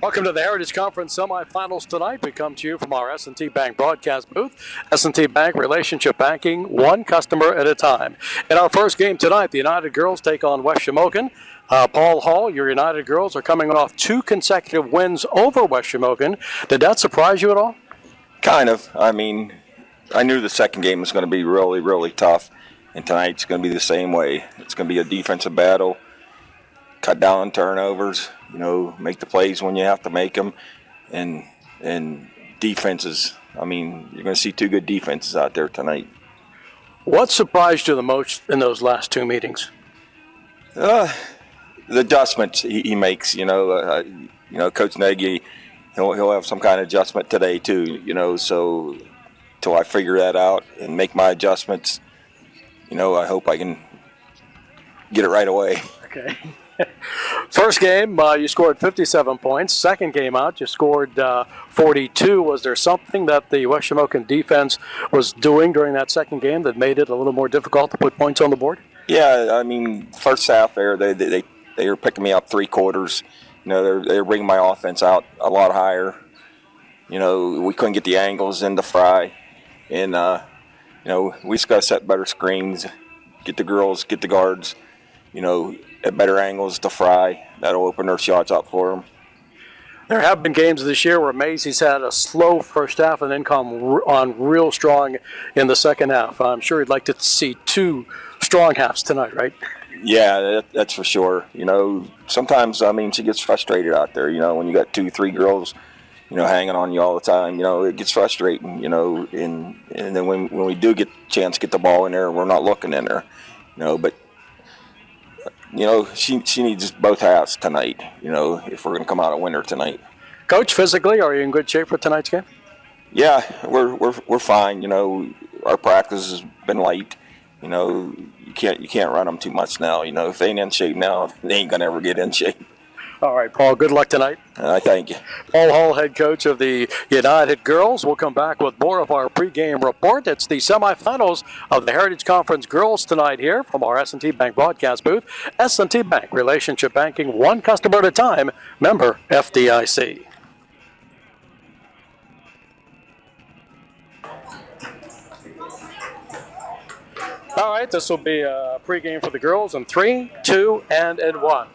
Welcome to the Heritage Conference semifinals tonight. We come to you from our S&T Bank broadcast booth. S&T Bank relationship banking, one customer at a time. In our first game tonight, the United girls take on West Shamokin. Paul Hall, your United girls are coming off 2 consecutive wins over West Shamokin. Did that surprise you at all? Kind of. I mean, I knew the second game was going to be really, really tough, and tonight's going to be the same way. It's going to be a defensive battle, cut down on turnovers, make the plays when you have to make them, and defenses. I mean, you're going to see 2 good defenses out there tonight. What surprised you the most in those last 2 meetings? The adjustments he makes. Coach Nagy, he'll have some kind of adjustment today too. So till I figure that out and make my adjustments, I hope I can get it right away. Okay. First game, you scored 57 points. Second game out, you scored 42. Was there something that the West Shamokin defense was doing during that second game that made it a little more difficult to put points on the board? Yeah, I mean, first half there, they were picking me up 3 quarters. They were bringing my offense out a lot higher. We couldn't get the angles in the fry. And, we just got to set better screens, get the girls, get the guards, at better angles to fry. That'll open their shots up for them. There have been games this year where Macy's had a slow first half and then come on real strong in the second half. I'm sure you'd like to see 2 strong halves tonight, right? Yeah, that's for sure. Sometimes, she gets frustrated out there, when you got 2-3 girls, hanging on you all the time, it gets frustrating, and then when we do get a chance to get the ball in there, we're not looking in there, but she needs both halves tonight, if we're going to come out a winner tonight. Coach, physically, are you in good shape for tonight's game? Yeah, we're fine. Our practice has been light. You can't run them too much now. If they ain't in shape now, they ain't gonna ever get in shape. All right, Paul, good luck tonight. I thank you. Paul Hall, head coach of the United girls. We'll come back with more of our pregame report. It's the semifinals of the Heritage Conference girls tonight here from our S&T Bank broadcast booth. S&T Bank, relationship banking, one customer at a time, member FDIC. All right, this will be a pregame for the girls in 3, 2, and 1.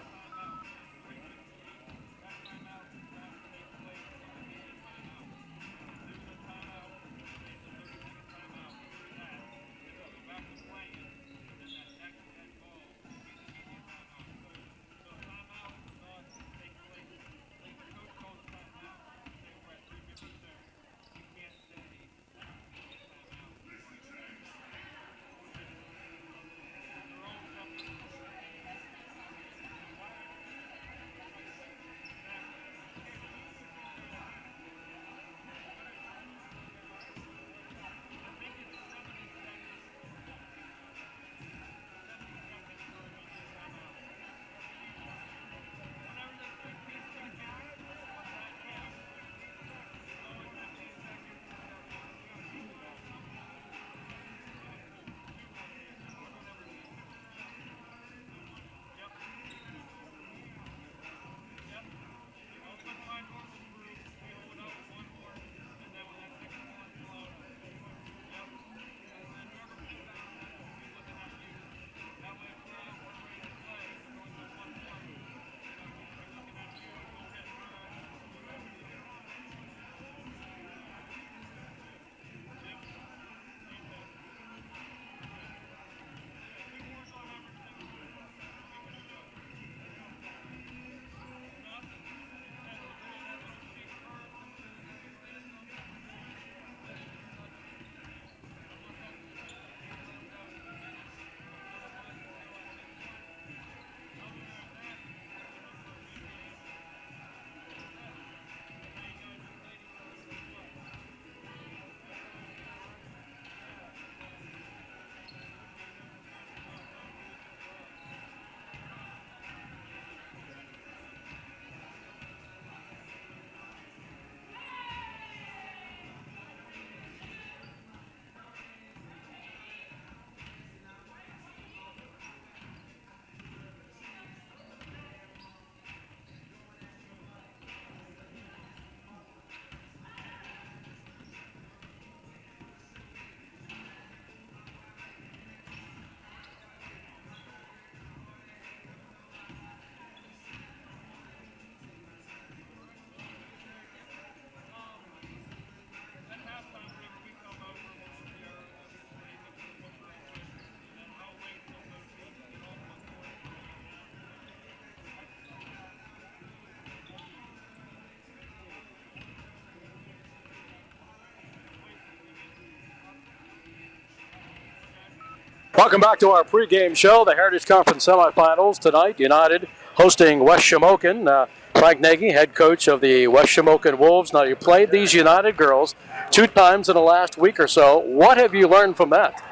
Welcome back to our pregame show, the Heritage Conference semifinals tonight. United hosting West Shamokin. Frank Nagy, head coach of the West Shamokin Wolves. Now, you played these United girls 2 times in the last week or so. What have you learned from that?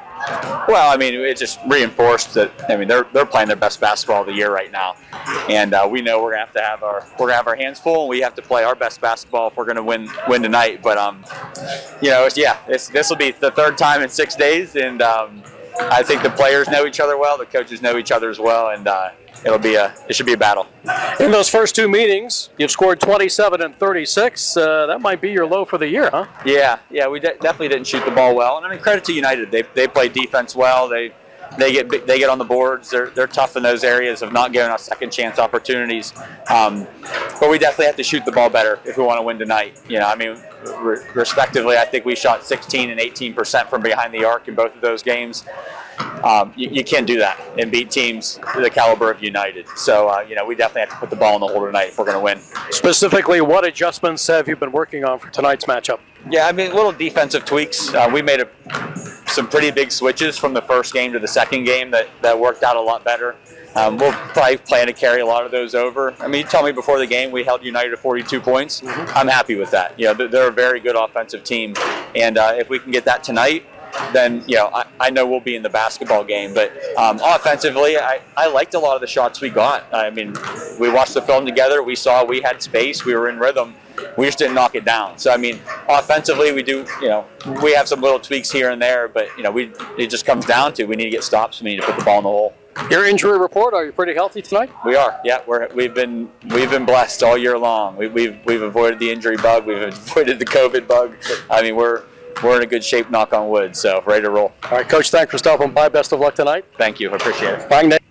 Well, I mean, it just reinforced that. I mean, they're playing their best basketball of the year right now, and we know we're gonna have our hands full, and we have to play our best basketball if we're gonna win tonight. But this will be the 3rd time in 6 days, and I think the players know each other well, the coaches know each other as well, and it should be a battle. In those first 2 meetings, you've scored 27 and 36. That might be your low for the year, huh? Yeah, we definitely didn't shoot the ball well, and I mean, credit to United. They play defense well. They get on the boards. They're tough in those areas of not giving us second chance opportunities. But we definitely have to shoot the ball better if we want to win tonight. I mean, respectively, I think we shot 16 and 18% from behind the arc in both of those games. You can't do that and beat teams the caliber of United. So, we definitely have to put the ball in the hole tonight if we're going to win. Specifically, what adjustments have you been working on for tonight's matchup? Yeah, I mean, little defensive tweaks. We made some pretty big switches from the first game to the second game that worked out a lot better. We'll probably plan to carry a lot of those over. I mean, you tell me before the game we held United to 42 points. Mm-hmm. I'm happy with that. They're a very good offensive team, and if we can get that tonight, then I know we'll be in the basketball game. But offensively, I liked a lot of the shots we got. I mean, we watched the film together. We saw we had space. We were in rhythm. We just didn't knock it down. So I mean, offensively, we do. We have some little tweaks here and there, but it just comes down to we need to get stops. We need to put the ball in the hole. Your injury report? Are you pretty healthy tonight? We are. Yeah, we've been blessed all year long. We've avoided the injury bug. We've avoided the COVID bug. I mean, we're in a good shape, knock on wood, so ready to roll. All right, Coach, thanks for stopping by. Best of luck tonight. Thank you. I appreciate it. Frank Nagy.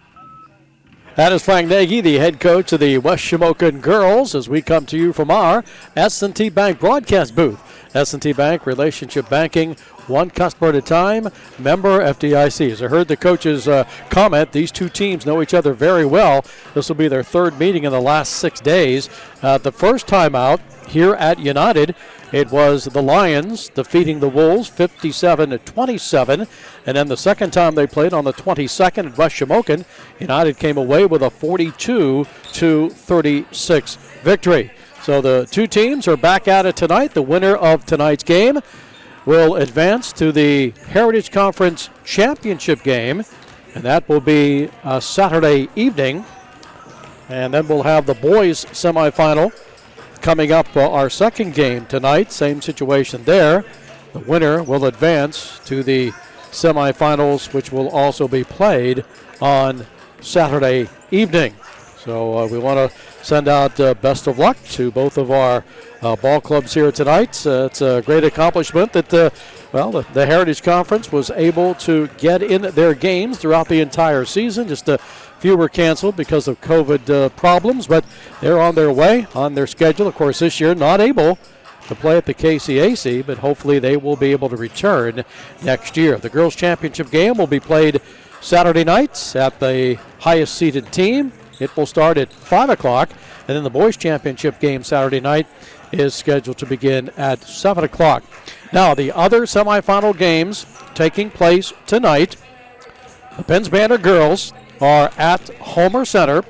That is Frank Nagy, the head coach of the West Shamokin girls, as we come to you from our S&T Bank broadcast booth. S&T Bank, relationship banking, one customer at a time, member FDIC. As I heard the coaches comment, these 2 teams know each other very well. This will be their 3rd meeting in the last 6 days. The first time out here at United, it was the Lions defeating the Wolves 57-27. And then the second time they played on the 22nd at West Shamokin, United came away with a 42-36 victory. So the 2 teams are back at it tonight. The winner of tonight's game will advance to the Heritage Conference Championship game, and that will be Saturday evening. And then we'll have the boys semifinal coming up, our second game tonight. Same situation there. The winner will advance to the semifinals, which will also be played on Saturday evening. So we want to send out best of luck to both of our ball clubs here tonight. It's a great accomplishment that the Heritage Conference was able to get in their games throughout the entire season. Just a few were canceled because of COVID problems, but they're on their way, on their schedule. Of course, this year not able to play at the KCAC, but hopefully they will be able to return next year. The girls' championship game will be played Saturday nights at the highest seeded team. It will start at 5 o'clock, and then the boys' championship game Saturday night is scheduled to begin at 7 o'clock. Now, the other semifinal games taking place tonight, the Penns Banner girls are at Homer Center,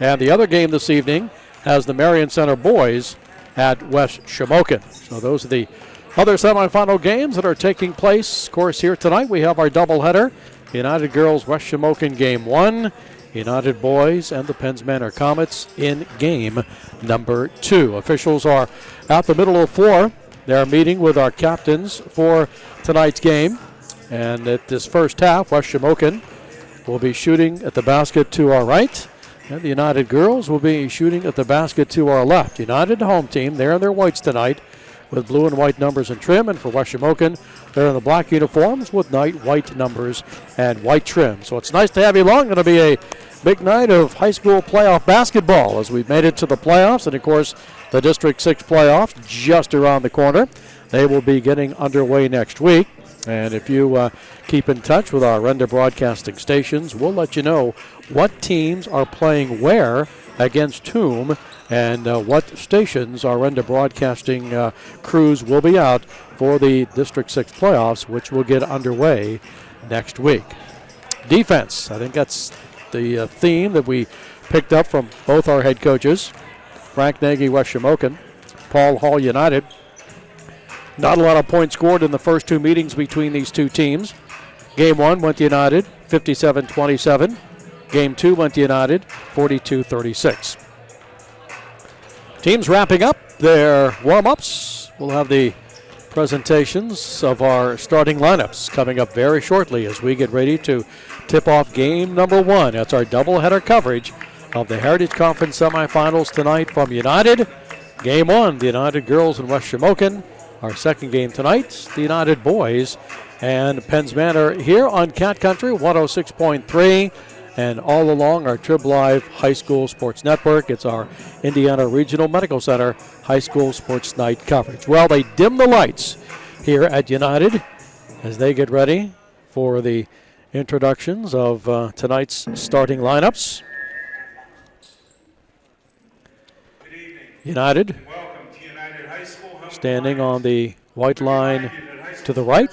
and the other game this evening has the Marion Center boys at West Shamokin. So those are the other semifinal games that are taking place. Of course, here tonight we have our doubleheader. United Girls West Shamokin Game 1, United Boys and the Penns Manor Comets in game number 2. Officials are at the middle of the floor. They're meeting with our captains for tonight's game. And at this first half, West Shamokin will be shooting at the basket to our right. And the United Girls will be shooting at the basket to our left. United, home team, they're in their whites tonight with blue and white numbers and trim. And for West Shamokin, they're in the black uniforms with white numbers and white trim. So it's nice to have you along. Going to be a big night of high school playoff basketball as we've made it to the playoffs. And, of course, the District 6 playoffs just around the corner. They will be getting underway next week. And if you keep in touch with our Renda broadcasting stations, we'll let you know what teams are playing where against whom and what stations our Renda broadcasting crews will be out for the District 6 playoffs, which will get underway next week. defense. I think that's the theme that we picked up from both our head coaches, Frank Nagy, West Shamokin, Paul Hall United. Not a lot of points scored in the first two meetings between these two teams. Game 1 went to United, 57-27. Game 2 went to United, 42-36. Teams wrapping up their warm-ups. We'll have the presentations of our starting lineups coming up very shortly as we get ready to tip off game number 1. That's our doubleheader coverage of the Heritage Conference semifinals tonight from United. Game 1, the United girls in West Shamokin. Our second game tonight, the United boys and Penns Manor here on Cat Country 106.3 and all along our Trib Live High School Sports Network. It's our Indiana Regional Medical Center High School Sports Night coverage. Well, they dim the lights here at United as they get ready for the introductions of tonight's starting lineups. United standing on the white line to the right.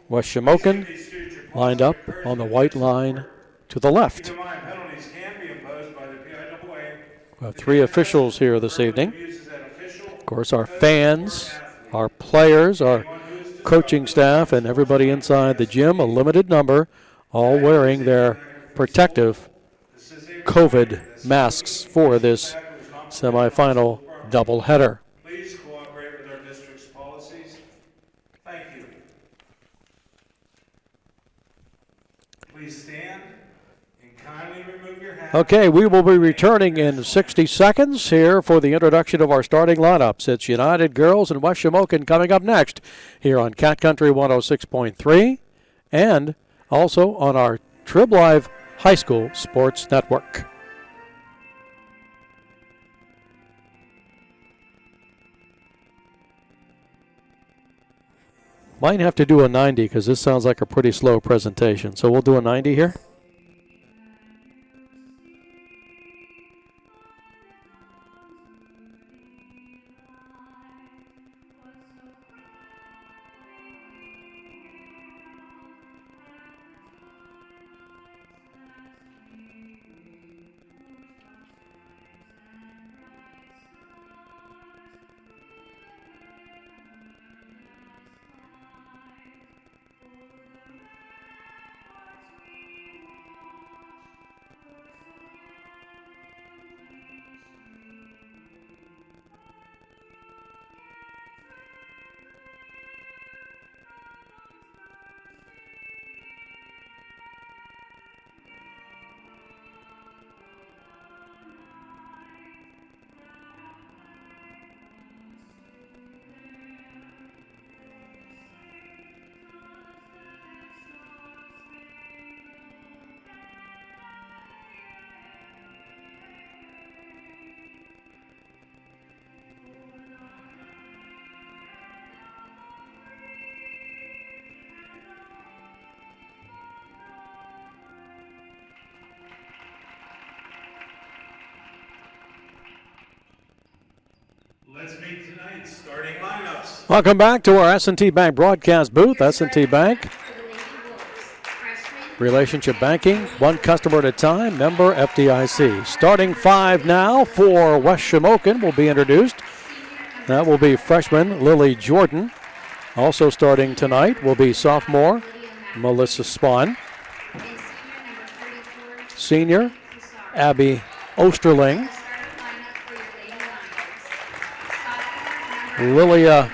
West Shamokin lined up on the white line to the left. We have 3 officials here this evening. Of course, our fans, our players, our coaching staff, and everybody inside the gym, a limited number, all wearing their protective COVID masks for this semifinal doubleheader. Please cooperate with our district's policies. Thank you. Please stand and kindly remove your hat. Okay, we will be returning in 60 seconds here for the introduction of our starting lineups. It's United Girls and West Shamokin coming up next here on Cat Country 106.3 and also on our Trib Live High School Sports Network. Might have to do a 90 because this sounds like a pretty slow presentation. So we'll do a 90 here. Let's meet tonight's starting lineups. Welcome back to our S&T Bank broadcast booth. S&T Bank, relationship banking, one customer at a time, member FDIC. Starting 5 now for West Shamokin will be introduced. That will be freshman Lily Jordan. Also starting tonight will be sophomore Melissa Spahn. Senior Abby Osterling. Lilia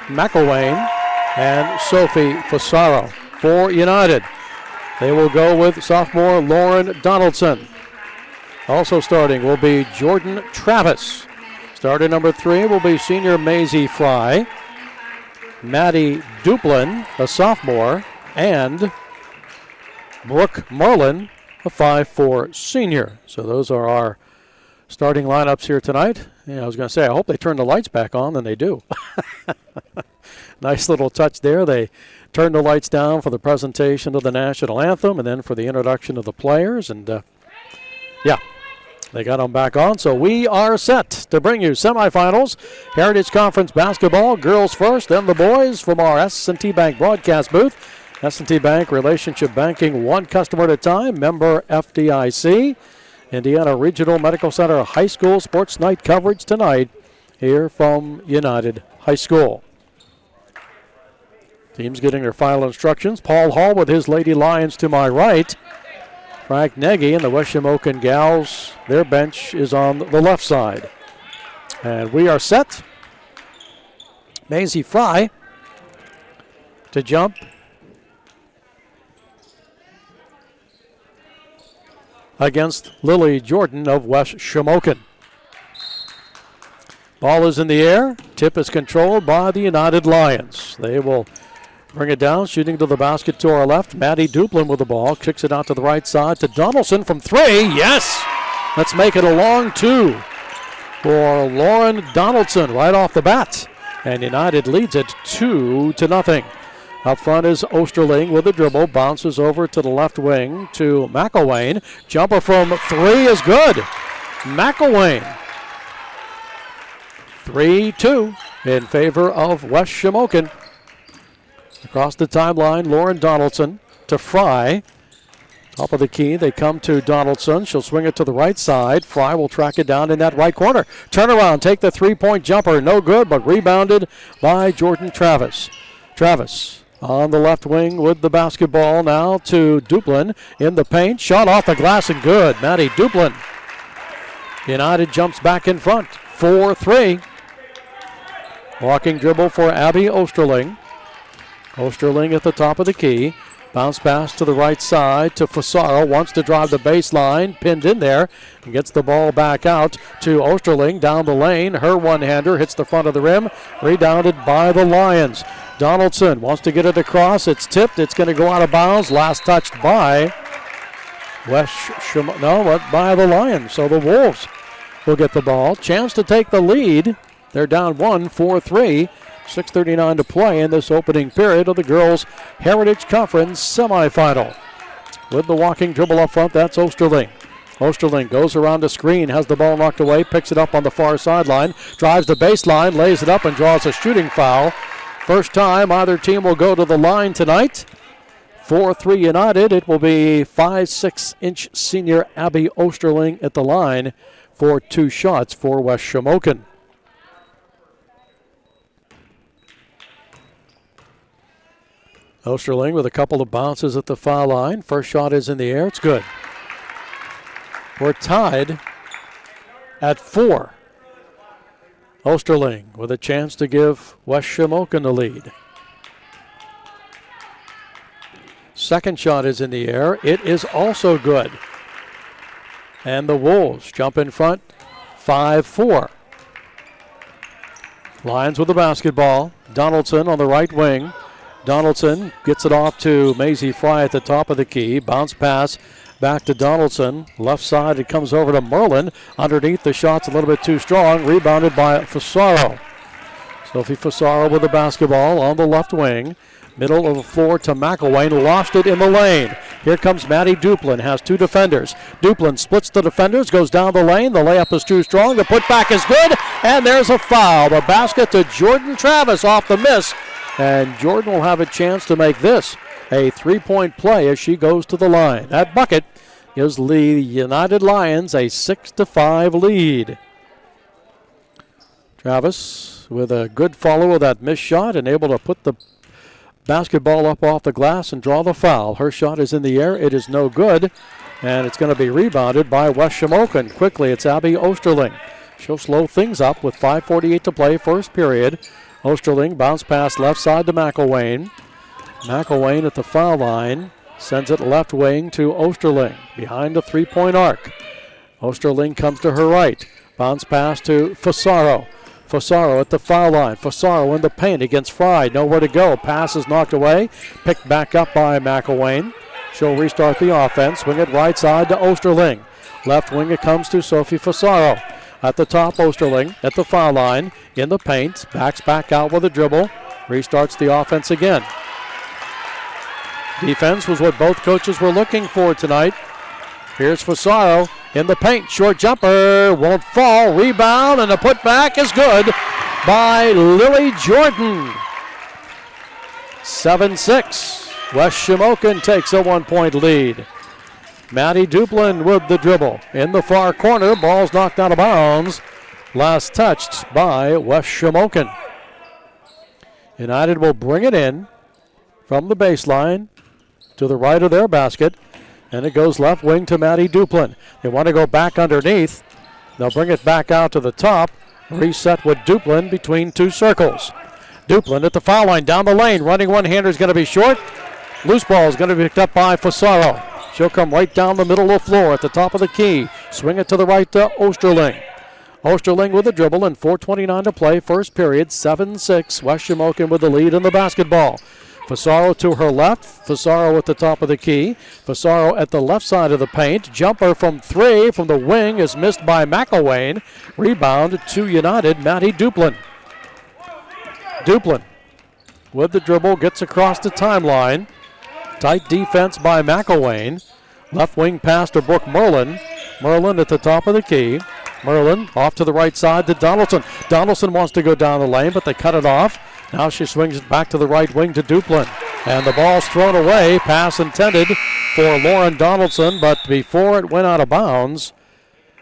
McElwain and Sophie Fasaro for United. They will go with sophomore Lauren Donaldson. Also starting will be Jordan Travis. Starter number 3 will be senior Maisie Fry, Maddie Duplin, a sophomore, and Brooke Merlin, a 5'4" senior. So those are our starting lineups here tonight. Yeah, I was going to say, I hope they turn the lights back on, and they do. Nice little touch there. They turned the lights down for the presentation of the national anthem and then for the introduction of the players. And, yeah, they got them back on. So we are set to bring you semifinals. Heritage Conference basketball, girls first, then the boys from our S&T Bank broadcast booth S&T Bank Relationship Banking, one customer at a time, member FDIC. Indiana Regional Medical Center High School Sports Night coverage tonight here from United High School. Teams getting their final instructions. Paul Hall with his Lady Lions to my right. Frank Nagy and the West Shamokin Gals, their bench is on the left side. And we are set. Maisie Fry to jump. Against Lily Jordan of West Shamokin. Ball is in the air. Tip is controlled by the United Lions. They will bring it down, shooting to the basket to our left. Maddie Duplin with the ball. Kicks it out to the right side to Donaldson from three. Yes! Let's make it a long two for Lauren Donaldson right off the bat. And United leads it 2-0. Up front is Osterling with the dribble. Bounces over to the left wing to McElwain. Jumper from three is good. McElwain. 3-2 in favor of West Shamokin. Across the timeline, Lauren Donaldson to Fry. Top of the key, they come to Donaldson. She'll swing it to the right side. Fry will track it down in that right corner. Turnaround, take the three-point jumper. No good, but rebounded by Jordan Travis. Travis on the left wing with the basketball now to Duplin in the paint. Shot off the glass and good. Maddie Duplin. United jumps back in front. 4-3. Walking dribble for Abby Osterling. Osterling at the top of the key. Bounce pass to the right side to Fasaro. Wants to drive the baseline. Pinned in there. And gets the ball back out to Osterling down the lane. Her one-hander hits the front of the rim. Rebounded by the Lions. Donaldson wants to get it across. It's tipped. It's going to go out of bounds. Last touched by by the Lions. So the Wolves will get the ball. Chance to take the lead. They're down 4-3. 6:39 to play in this opening period of the Girls Heritage Conference semifinal. With the walking dribble up front, that's Osterling. Osterling goes around the screen, has the ball knocked away, picks it up on the far sideline, drives the baseline, lays it up, and draws a shooting foul. First time either team will go to the line tonight. 4-3 United. It will be 5'6" senior Abby Osterling at the line for two shots for West Shamokin. Osterling with a couple of bounces at the foul line. First shot is in the air. It's good. We're tied at 4. Osterling with a chance to give West Shamokin the lead. Second shot is in the air. It is also good. And the Wolves jump in front 5-4. Lions with the basketball. Donaldson on the right wing. Donaldson gets it off to Maisie Fry at the top of the key. Bounce pass back to Donaldson. Left side, it comes over to Merlin. Underneath, the shot's a little bit too strong. Rebounded by Fasaro. Sophie Fasaro with the basketball on the left wing. Middle of the floor to McElwain. Lost it in the lane. Here comes Maddie Duplin. Has two defenders. Duplin splits the defenders. Goes down the lane. The layup is too strong. The putback is good. And there's a foul. The basket to Jordan Travis off the miss. And Jordan will have a chance to make this a three-point play as she goes to the line. That bucket gives the United Lions a 6-5 lead. Travis with a good follow of that missed shot and able to put the basketball up off the glass and draw the foul. Her shot is in the air. It is no good. And it's going to be rebounded by West Shamokin. Quickly, it's Abby Osterling. She'll slow things up with 5:48 to play, first period. Osterling bounce pass left side to McElwain. McElwain at the foul line. Sends it left wing to Osterling behind the three-point arc. Osterling comes to her right. Bounce pass to Fasaro. Fasaro at the foul line. Fasaro in the paint against Fry. Nowhere to go. Pass is knocked away. Picked back up by McElwain. She'll restart the offense. Swing it right side to Osterling. Left wing it comes to Sophie Fasaro. At the top, Osterling at the foul line. In the paint. Backs back out with a dribble. Restarts the offense again. Defense was what both coaches were looking for tonight. Here's Fasaro in the paint. Short jumper. Won't fall. Rebound and the putback is good by Lily Jordan. 7-6. West Shamokin takes a 1-point lead. Maddie Duplin with the dribble. In the far corner, ball's knocked out of bounds. Last touched by West Shamokin. United will bring it in from the baseline to the right of their basket. And it goes left wing to Maddie Duplin. They want to go back underneath. They'll bring it back out to the top. Reset with Duplin between two circles. Duplin at the foul line down the lane. Running one-hander is going to be short. Loose ball is going to be picked up by Fasaro. She'll come right down the middle of the floor at the top of the key. Swing it to the right to Osterling. Osterling with the dribble and 4:29 to play. First period, 7-6. West Shamokin with the lead in the basketball. Fasaro to her left. Fasaro at the top of the key. Fasaro at the left side of the paint. Jumper from three from the wing is missed by McElwain. Rebound to United, Maddie Duplin. Duplin with the dribble gets across the timeline. Tight defense by McElwain. Left wing pass to Brooke Merlin. Merlin at the top of the key. Merlin off to the right side to Donaldson. Donaldson wants to go down the lane, but they cut it off. Now she swings it back to the right wing to Duplin. And the ball's thrown away. Pass intended for Lauren Donaldson, but before it went out of bounds,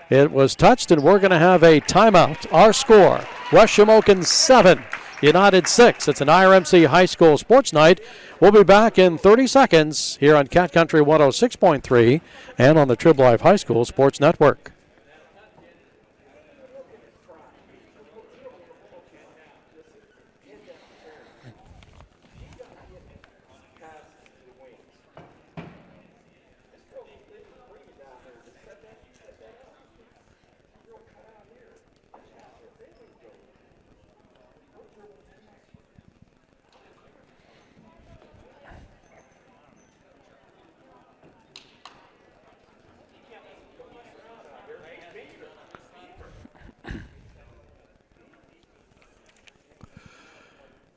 it was touched, and we're going to have a timeout. Our score, West Shamokin 7, United 6. It's an IRMC High School Sports Night. We'll be back in 30 seconds here on Cat Country 106.3 and on the Trib Life High School Sports Network.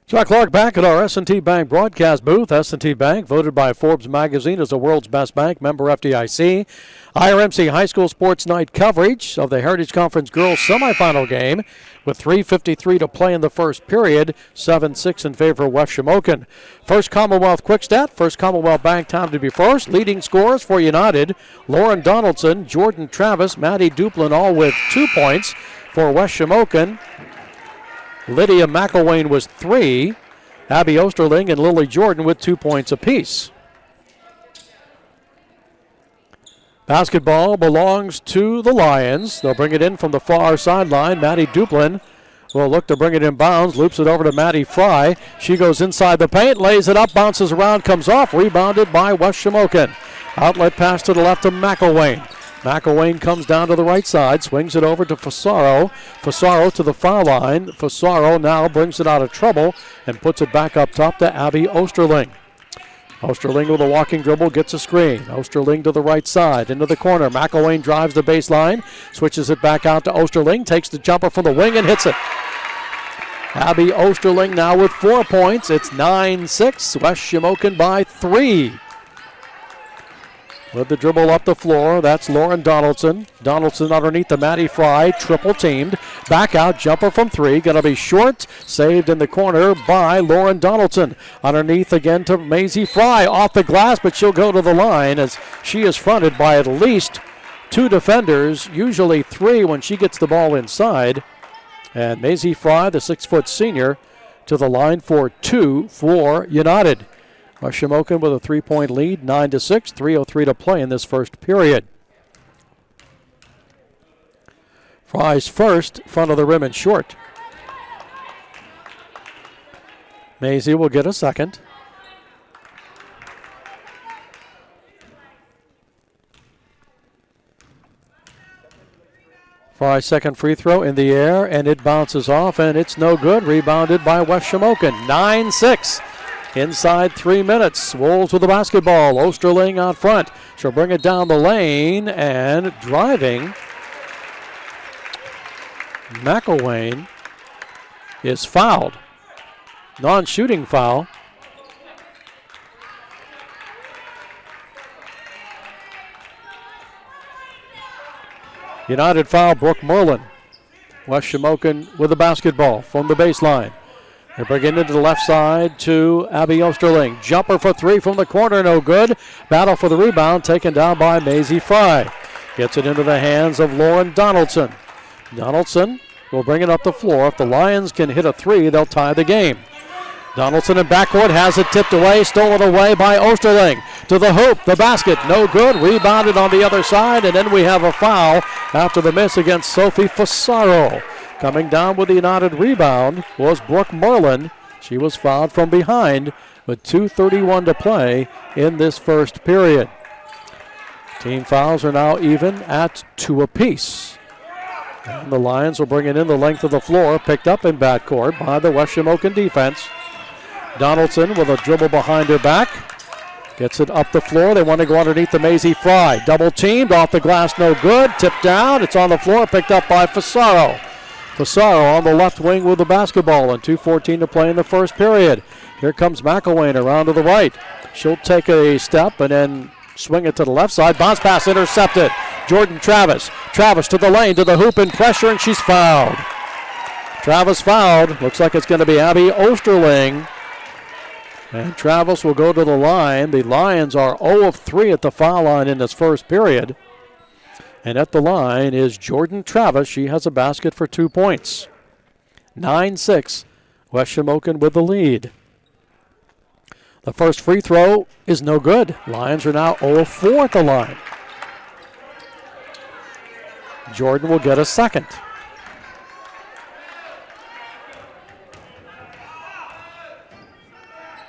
Chuck Clark back at our S&T Bank broadcast booth. S&T Bank, voted by Forbes magazine as the world's best bank, member FDIC. IRMC High School Sports Night coverage of the Heritage Conference girls semifinal game with 3:53 to play in the first period, 7-6 in favor of West Shamokin. First Commonwealth Quickstat, First Commonwealth Bank time to be first. Leading scorers for United, Lauren Donaldson, Jordan Travis, Maddie Duplin, all with 2 points. For West Shamokin, Lydia McElwain was 3. Abby Osterling and Lily Jordan with 2 points apiece. Basketball belongs to the Lions. They'll bring it in from the far sideline. Maddie Duplin will look to bring it in bounds. Loops it over to Maddie Fry. She goes inside the paint, lays it up, bounces around, comes off. Rebounded by West Shamokin. Outlet pass to the left to McElwain. McElwain comes down to the right side, swings it over to Fasaro. Fasaro to the foul line. Fasaro now brings it out of trouble and puts it back up top to Abby Osterling. Osterling with a walking dribble gets a screen. Osterling to the right side, into the corner. McElwain drives the baseline, switches it back out to Osterling, takes the jumper from the wing and hits it. Abby Osterling now with 4 points. It's 9-6. West Shamokin by 3. With the dribble up the floor, that's Lauren Donaldson. Donaldson underneath the Maddie Fry, triple teamed. Back out, jumper from 3, gonna be short. Saved in the corner by Lauren Donaldson. Underneath again to Maisie Fry, off the glass, but she'll go to the line as she is fronted by at least 2 defenders, usually 3 when she gets the ball inside. And Maisie Fry, the 6-foot senior, to the line for 2 for United. West Shamokin with a 3-point lead, 9-6, 3:03 to play in this first period. Fry's first, front of the rim and short. Maisie will get a second. Fry's second free throw in the air, and it bounces off, and it's no good. Rebounded by West Shamokin, 9-6. Inside 3 minutes, Wolves with the basketball. Osterling out front. She'll bring it down the lane, and driving, McElwain is fouled. Non-shooting foul. United foul, Brooke Merlin. West Shamokin with the basketball from the baseline. They bring it into the left side to Abby Osterling. Jumper for three from the corner, no good. Battle for the rebound, taken down by Maisie Fry. Gets it into the hands of Lauren Donaldson. Donaldson will bring it up the floor. If the Lions can hit a three, they'll tie the game. Donaldson in backcourt has it tipped away, stolen away by Osterling. To the hoop, the basket, no good. Rebounded on the other side, and then we have a foul after the miss against Sophie Fasaro. Coming down with the United rebound was Brooke Merlin. She was fouled from behind with 2:31 to play in this first period. Team fouls are now even at 2 apiece. And the Lions will bring it in the length of the floor, picked up in backcourt by the West Shamokin defense. Donaldson with a dribble behind her back. Gets it up the floor. They want to go underneath the Maisie Fry. Double teamed, off the glass, no good. Tipped down. It's on the floor, picked up by Fasaro. Fasaro on the left wing with the basketball and 2:14 to play in the first period. Here comes McElwain around to the right. She'll take a step and then swing it to the left side. Bounce pass intercepted. Jordan Travis. Travis to the lane, to the hoop in pressure, and she's fouled. Travis fouled. Looks like it's going to be Abby Osterling. And Travis will go to the line. The Lions are 0 of 3 at the foul line in this first period. And at the line is Jordan Travis. She has a basket for 2 points. 9-6. West Shamokin with the lead. The first free throw is no good. Lions are now 0 of 4 at the line. Jordan will get a second.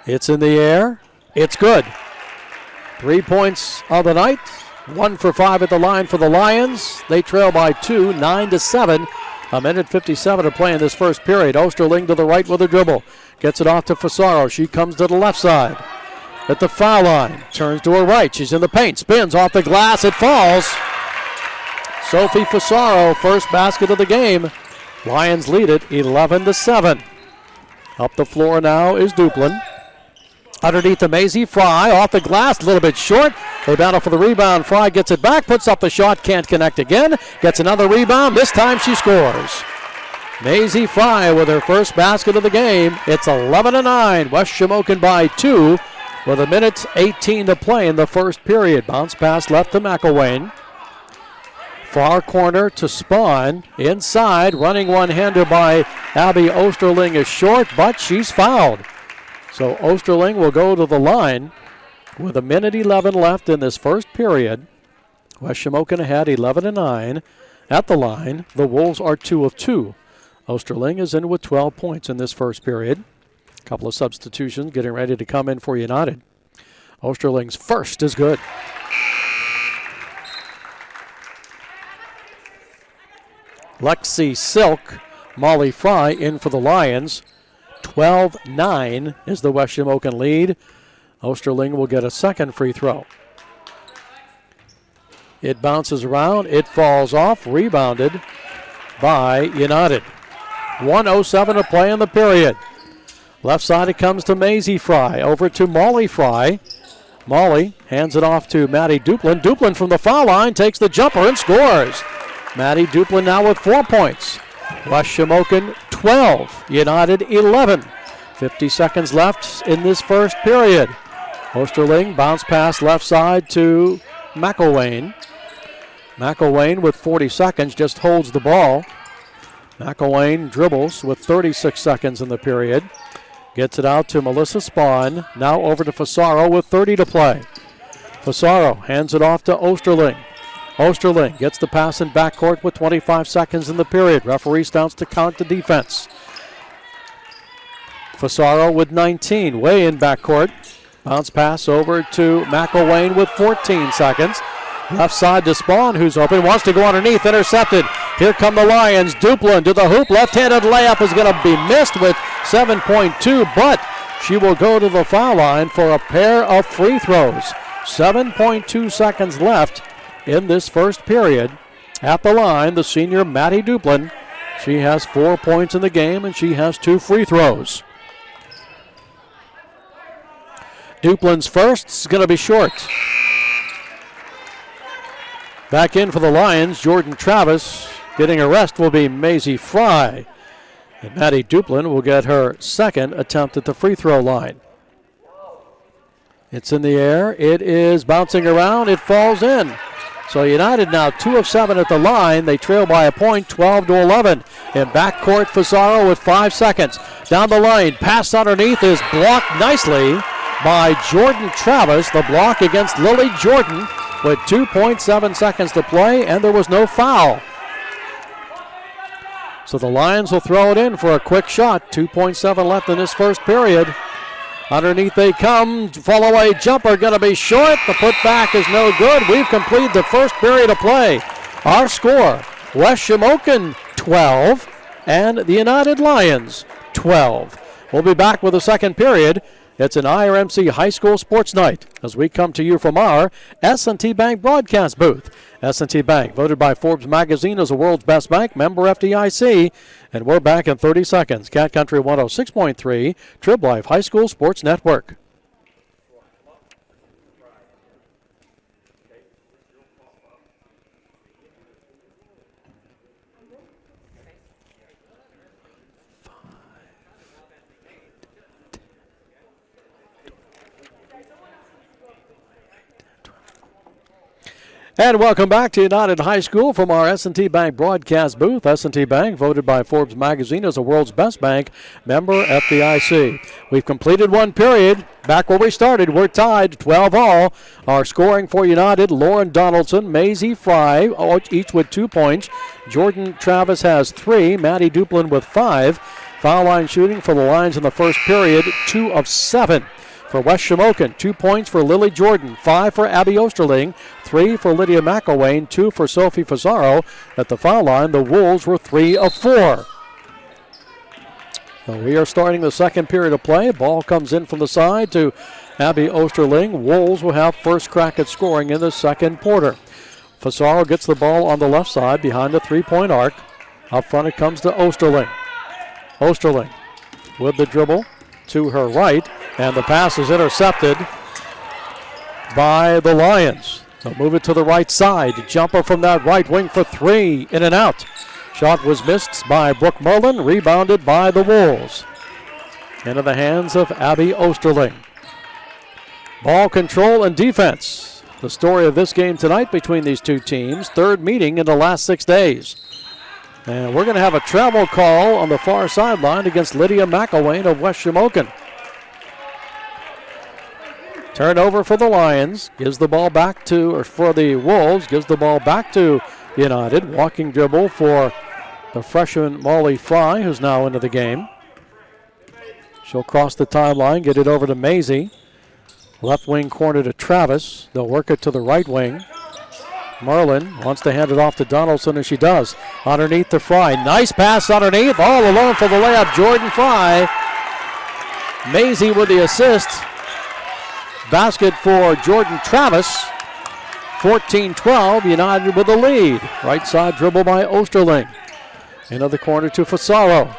It's in the air. It's good. 3 points of the night. 1 for 5 at the line for the Lions. They trail by 2, 9-7. A minute 57 to play in this first period. Osterling to the right with a dribble. Gets it off to Fasaro. She comes to the left side. At the foul line. Turns to her right. She's in the paint. Spins off the glass. It falls. Sophie Fasaro, first basket of the game. Lions lead it 11-7. Up the floor now is Duplin. Underneath to Maisie Fry, off the glass, a little bit short. They battle for the rebound. Fry gets it back, puts up the shot, can't connect again. Gets another rebound. This time she scores. Maisie Fry with her first basket of the game. It's 11-9. West Shamokin by 2 with a minute 18 to play in the first period. Bounce pass left to McElwain. Far corner to Spawn. Inside, running one-hander by Abby Osterling is short, but she's fouled. So Osterling will go to the line with a minute 11 left in this first period. West Shamokin ahead 11-9 at the line. The Wolves are 2 of 2. Osterling is in with 12 points in this first period. A couple of substitutions getting ready to come in for United. Osterling's first is good. Lexi Silk, Molly Fry in for the Lions. 12-9 is the West Shamokin lead. Osterling will get a second free throw. It bounces around. It falls off. Rebounded by United. 1:07 to play in the period. Left side it comes to Maisie Fry. Over to Molly Fry. Molly hands it off to Maddie Duplin. Duplin from the foul line takes the jumper and scores. Maddie Duplin now with 4 points. West Shamokin 12, United 11. 50 seconds left in this first period. Osterling bounce pass left side to McElwain. McElwain with 40 seconds just holds the ball. McElwain dribbles with 36 seconds in the period. Gets it out to Melissa Spawn. Now over to Fasaro with 30 to play. Fasaro hands it off to Osterling. Osterling gets the pass in backcourt with 25 seconds in the period. Referee starts to count the defense. Fasaro with 19, way in backcourt. Bounce pass over to McElwain with 14 seconds. Left side to Spawn, who's open, wants to go underneath, intercepted. Here come the Lions. Duplin to the hoop. Left-handed layup is going to be missed with 7.2, but she will go to the foul line for a pair of free throws. 7.2 seconds left in this first period. At the line, the senior Maddie Duplin. She has 4 points in the game, and she has 2 free throws. Duplin's first is going to be short. Back in for the Lions, Jordan Travis. Getting a rest will be Maisie Fry. And Maddie Duplin will get her second attempt at the free throw line. It's in the air. It is bouncing around. It falls in. So United now 2 of 7 at the line. They trail by a point, 12-11. In backcourt, Fasaro with 5 seconds. Down the lane, pass underneath is blocked nicely by Jordan Travis. The block against Lily Jordan with 2.7 seconds to play, and there was no foul. So the Lions will throw it in for a quick shot. 2.7 left in this first period. Underneath they come. Fall-away jumper going to be short. The putback is no good. We've completed the first period of play. Our score, West Shamokin 12 and the United Lions 12. We'll be back with the second period. It's an IRMC High School Sports Night as we come to you from our S&T Bank broadcast booth. S&T Bank, voted by Forbes magazine as the world's best bank, member FDIC. And we're back in 30 seconds. Cat Country 106.3, Trib Life High School Sports Network. And welcome back to United High School from our S&T Bank broadcast booth. S&T Bank, voted by Forbes magazine as the world's best bank, member FDIC. We've completed one period. Back where we started, we're tied 12 all. Our scoring for United, Lauren Donaldson, Maisie Fry, each with 2 points. Jordan Travis has 3, Maddie Duplin with 5. Foul line shooting for the Lions in the first period, 2 of 7. For West Shamokin, 2 points for Lily Jordan, 5 for Abby Osterling, 3 for Lydia McElwain, 2 for Sophie Fasaro. At the foul line, the Wolves were 3 of 4. So we are starting the second period of play. Ball comes in from the side to Abby Osterling. Wolves will have first crack at scoring in the second quarter. Fasaro gets the ball on the left side behind the three-point arc. Up front it comes to Osterling. Osterling with the dribble to her right, and the pass is intercepted by the Lions. They'll move it to the right side. Jumper from that right wing for 3, in and out. Shot was missed by Brooke Merlin, rebounded by the Wolves. Into the hands of Abby Osterling. Ball control and defense. The story of this game tonight between these two teams. Third meeting in the last 6 days. And we're going to have a travel call on the far sideline against Lydia McElwain of West Shamokin. Turnover for the Lions. Gives the ball back to, or for the Wolves, gives the ball back to United. Walking dribble for the freshman Molly Fry, who's now into the game. She'll cross the timeline, get it over to Maisie. Left wing corner to Travis. They'll work it to the right wing. Merlin wants to hand it off to Donaldson, and she does. Underneath to Fry. Nice pass underneath. All alone for the layup. Jordan Fry. Maisie with the assist. Basket for Jordan Travis. 14-12. United with the lead. Right side dribble by Osterling. Into the corner to Fasaro.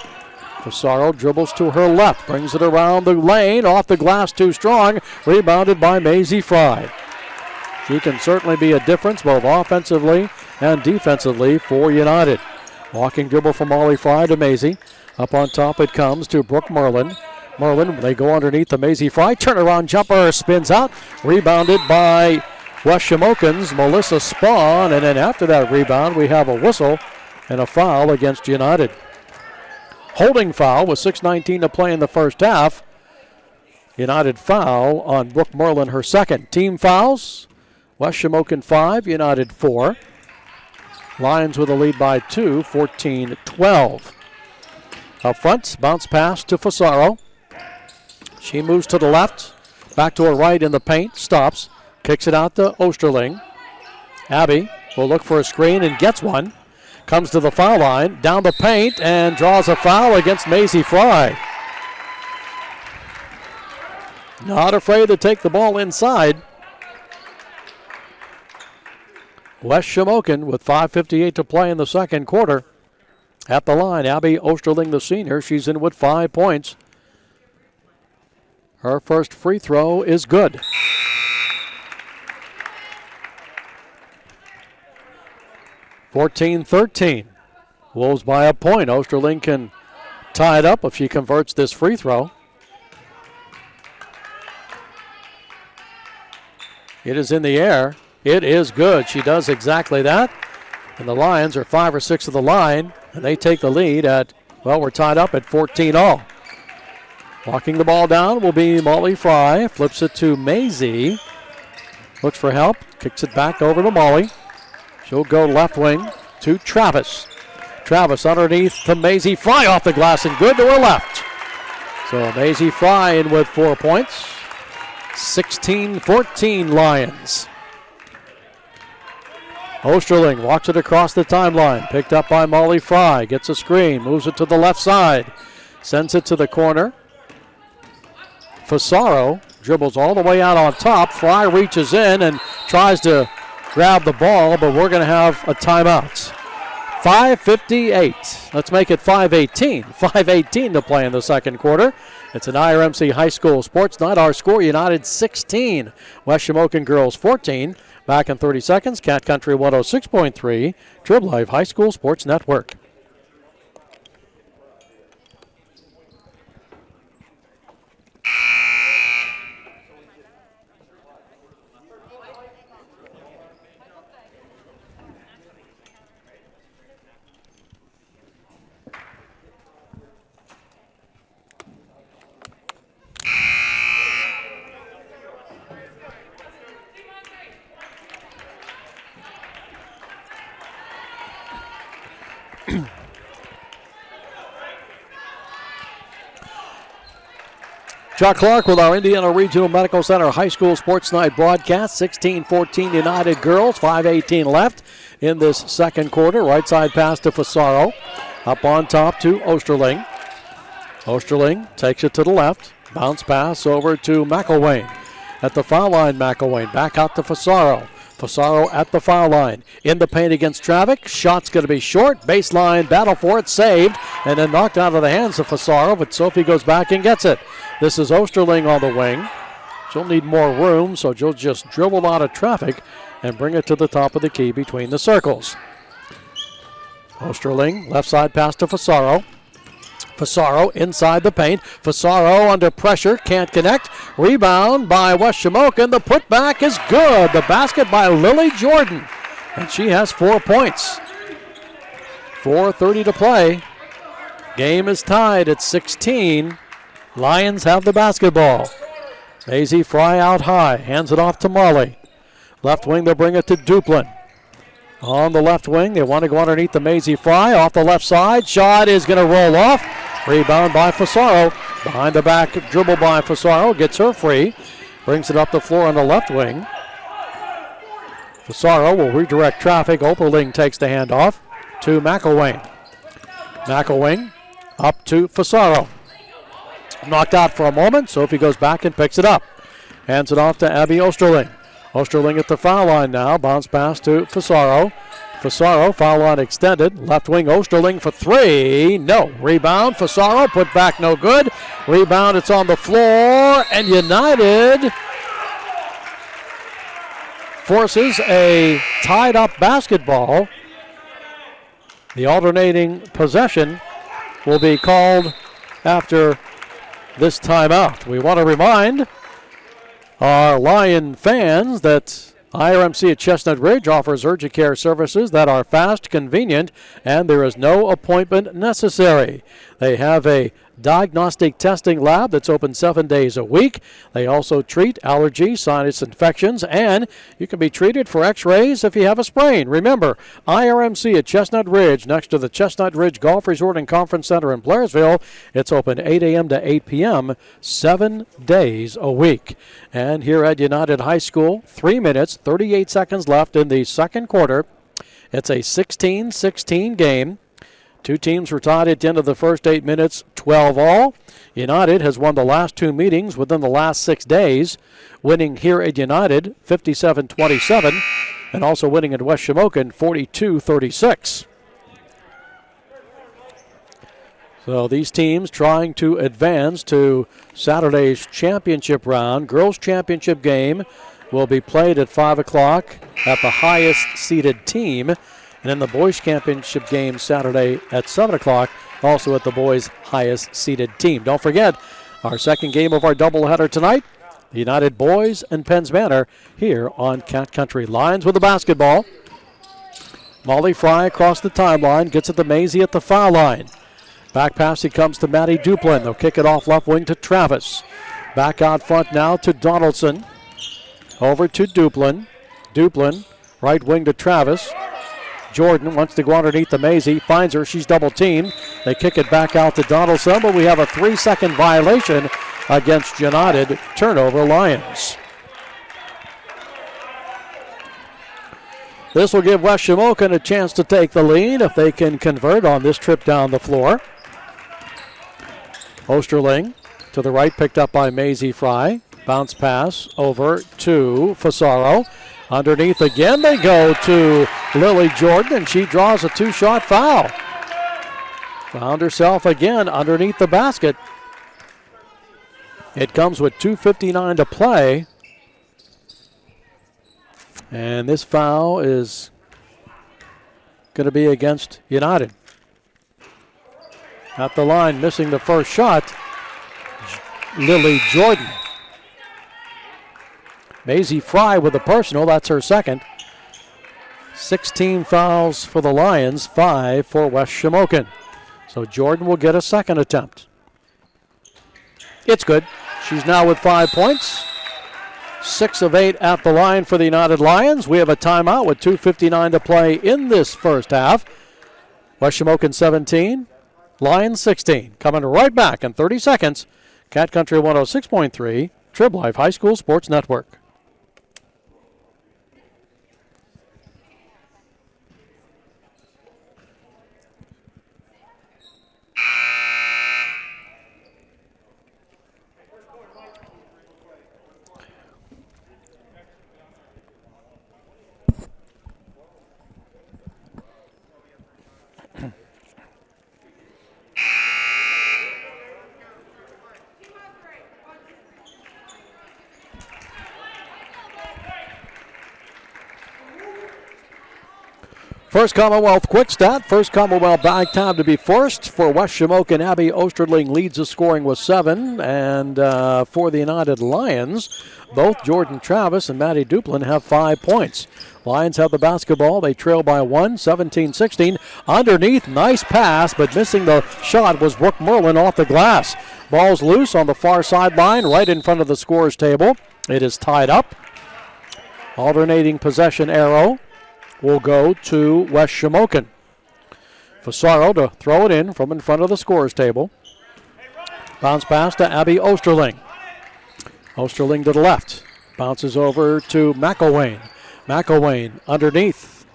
Fasaro dribbles to her left. Brings it around the lane. Off the glass too strong. Rebounded by Maisie Fry. She can certainly be a difference both offensively and defensively for United. Walking dribble from Molly Fry to Maisie. Up on top it comes to Brooke Merlin. Merlin, they go underneath the Maisie Fry. Turnaround jumper spins out. Rebounded by West Shamokin's Melissa Spawn. And then after that rebound, we have a whistle and a foul against United. Holding foul with 6:19 to play in the first half. United foul on Brooke Merlin, her second. Team fouls. West Shamokin 5, United 4. Lions with a lead by 2, 14-12. Up front, bounce pass to Fasaro. She moves to the left, back to her right in the paint, stops, kicks it out to Osterling. Abby will look for a screen and gets one. Comes to the foul line, down the paint, and draws a foul against Maisie Fry. Not afraid to take the ball inside. West Shamokin with 5:58 to play in the second quarter. At the line, Abby Osterling, the senior. She's in with 5 points. Her first free throw is good. (14-13). Wolves by a point. Osterling can tied up if she converts this free throw. It is in the air. It is good. She does exactly that. And the Lions are 5 or 6 of the line, and they take the lead at, well, we're tied up at 14 all. Walking the ball down will be Molly Fry. Flips it to Maisie. Looks for help. Kicks it back over to Molly. She'll go left wing to Travis. Travis underneath to Maisie Fry off the glass and good to her left. So Maisie Fry in with 4 points. 16-14 Lions. Osterling walks it across the timeline. Picked up by Molly Fry. Gets a screen. Moves it to the left side. Sends it to the corner. Fasaro dribbles all the way out on top. Fry reaches in and tries to grab the ball, but we're going to have a timeout. 5:58. Let's make it 5:18. 5:18 to play in the second quarter. It's an IRMC High School Sports Night. Our score, United 16, West Shamokin Girls 14. Back in 30 seconds, Cat Country 106.3, Trib Life High School Sports Network. Chuck Clark with our Indiana Regional Medical Center High School Sports Night broadcast. 16-14 United Girls, 5:18 left in this second quarter. Right side pass to Fasaro. Up on top to Osterling. Osterling takes it to the left. Bounce pass over to McElwain. At the foul line, McElwain back out to Fasaro. Fasaro at the foul line. In the paint against Travick. Shot's going to be short. Baseline battle for it. Saved. And then knocked out of the hands of Fasaro. But Sophie goes back and gets it. This is Osterling on the wing. She'll need more room, so she'll just dribble out of traffic and bring it to the top of the key between the circles. Osterling, left side pass to Fasaro. Fasaro inside the paint. Fasaro under pressure, can't connect. Rebound by West Shamokin. The putback is good. The basket by Lily Jordan. And she has 4 points. 4:30 to play. Game is tied at 16. Lions have the basketball. Maisie Fry out high. Hands it off to Molly. Left wing, they'll bring it to Duplin. On the left wing, they want to go underneath the Maisie Fry. Off the left side. Shot is going to roll off. Rebound by Fasaro. Behind the back dribble by Fasaro. Gets her free. Brings it up the floor on the left wing. Fasaro will redirect traffic. Operling takes the handoff to McElwain. McElwain up to Fasaro. Knocked out for a moment. Sophie goes back and picks it up. Hands it off to Abby Osterling. Osterling at the foul line now. Bounce pass to Fasaro. Fasaro, foul line extended. Left wing Osterling for 3. No. Rebound. Fasaro put back no good. Rebound. It's on the floor. And United forces a tied up basketball. The alternating possession will be called after this timeout. We want to remind our Lion fans that IRMC at Chestnut Ridge offers urgent care services that are fast, convenient, and there is no appointment necessary. They have a diagnostic testing lab that's open 7 days a week. They also treat allergy, sinus infections, and you can be treated for x-rays if you have a sprain. Remember, IRMC at Chestnut Ridge, next to the Chestnut Ridge Golf Resort and Conference Center in Blairsville. It's open 8 a.m. to 8 p.m., 7 days a week. And here at United High School, 3 minutes, 38 seconds left in the second quarter. It's a 16-16 game. Two teams were tied at the end of the first 8 minutes, 12 all. United has won the last 2 meetings within the last 6 days, winning here at United 57-27 and also winning at West Shamokin 42-36. So these teams trying to advance to Saturday's championship round. Girls' championship game will be played at 5 o'clock at the highest seeded team. And then the boys' championship game Saturday at 7 o'clock also at the boys' highest seeded team. Don't forget, our second game of our doubleheader tonight, the United Boys and Penns Manor here on Cat Country. Lions with the basketball. Molly Fry across the timeline, gets it to Maisie at the foul line. Back pass, it comes to Maddie Duplin. They'll kick it off left wing to Travis. Back out front now to Donaldson. Over to Duplin. Duplin, right wing to Travis. Jordan wants to go underneath to Maisie. Finds her. She's double teamed. They kick it back out to Donaldson, but we have a 3-second violation against United. Turnover, Lions. This will give West Shamokin a chance to take the lead if they can convert on this trip down the floor. Osterling to the right, picked up by Maisie Fry. Bounce pass over to Fasaro. Underneath again, they go to Lily Jordan, and she draws a 2-shot foul. Found herself again underneath the basket. It comes with 2:59 to play. And this foul is going to be against United. At the line, missing the first shot, Lily Jordan. Maisie Fry with a personal, that's her second. 16 fouls for the Lions, 5 for West Shamokin. So Jordan will get a second attempt. It's good. She's now with 5 points. 6 of 8 at the line for the United Lions. We have a timeout with 2:59 to play in this first half. West Shamokin 17, Lions 16. Coming right back in 30 seconds. Cat Country 106.3, Trib Life High School Sports Network. First Commonwealth quick stat. First Commonwealth bag time to be first. For West Shamokin, Abby Osterling leads the scoring with 7. And for the United Lions, both Jordan Travis and Maddie Duplin have 5 points. Lions have the basketball. They trail by 1, 17-16. Underneath, nice pass, but missing the shot was Brooke Merlin off the glass. Ball's loose on the far sideline, right in front of the scorer's table. It is tied up. Alternating possession arrow will go to West Shamokin. Fasaro to throw it in from in front of the scorer's table. Bounce pass to Abby Osterling. Osterling to the left. Bounces over to McElwain. McElwain underneath.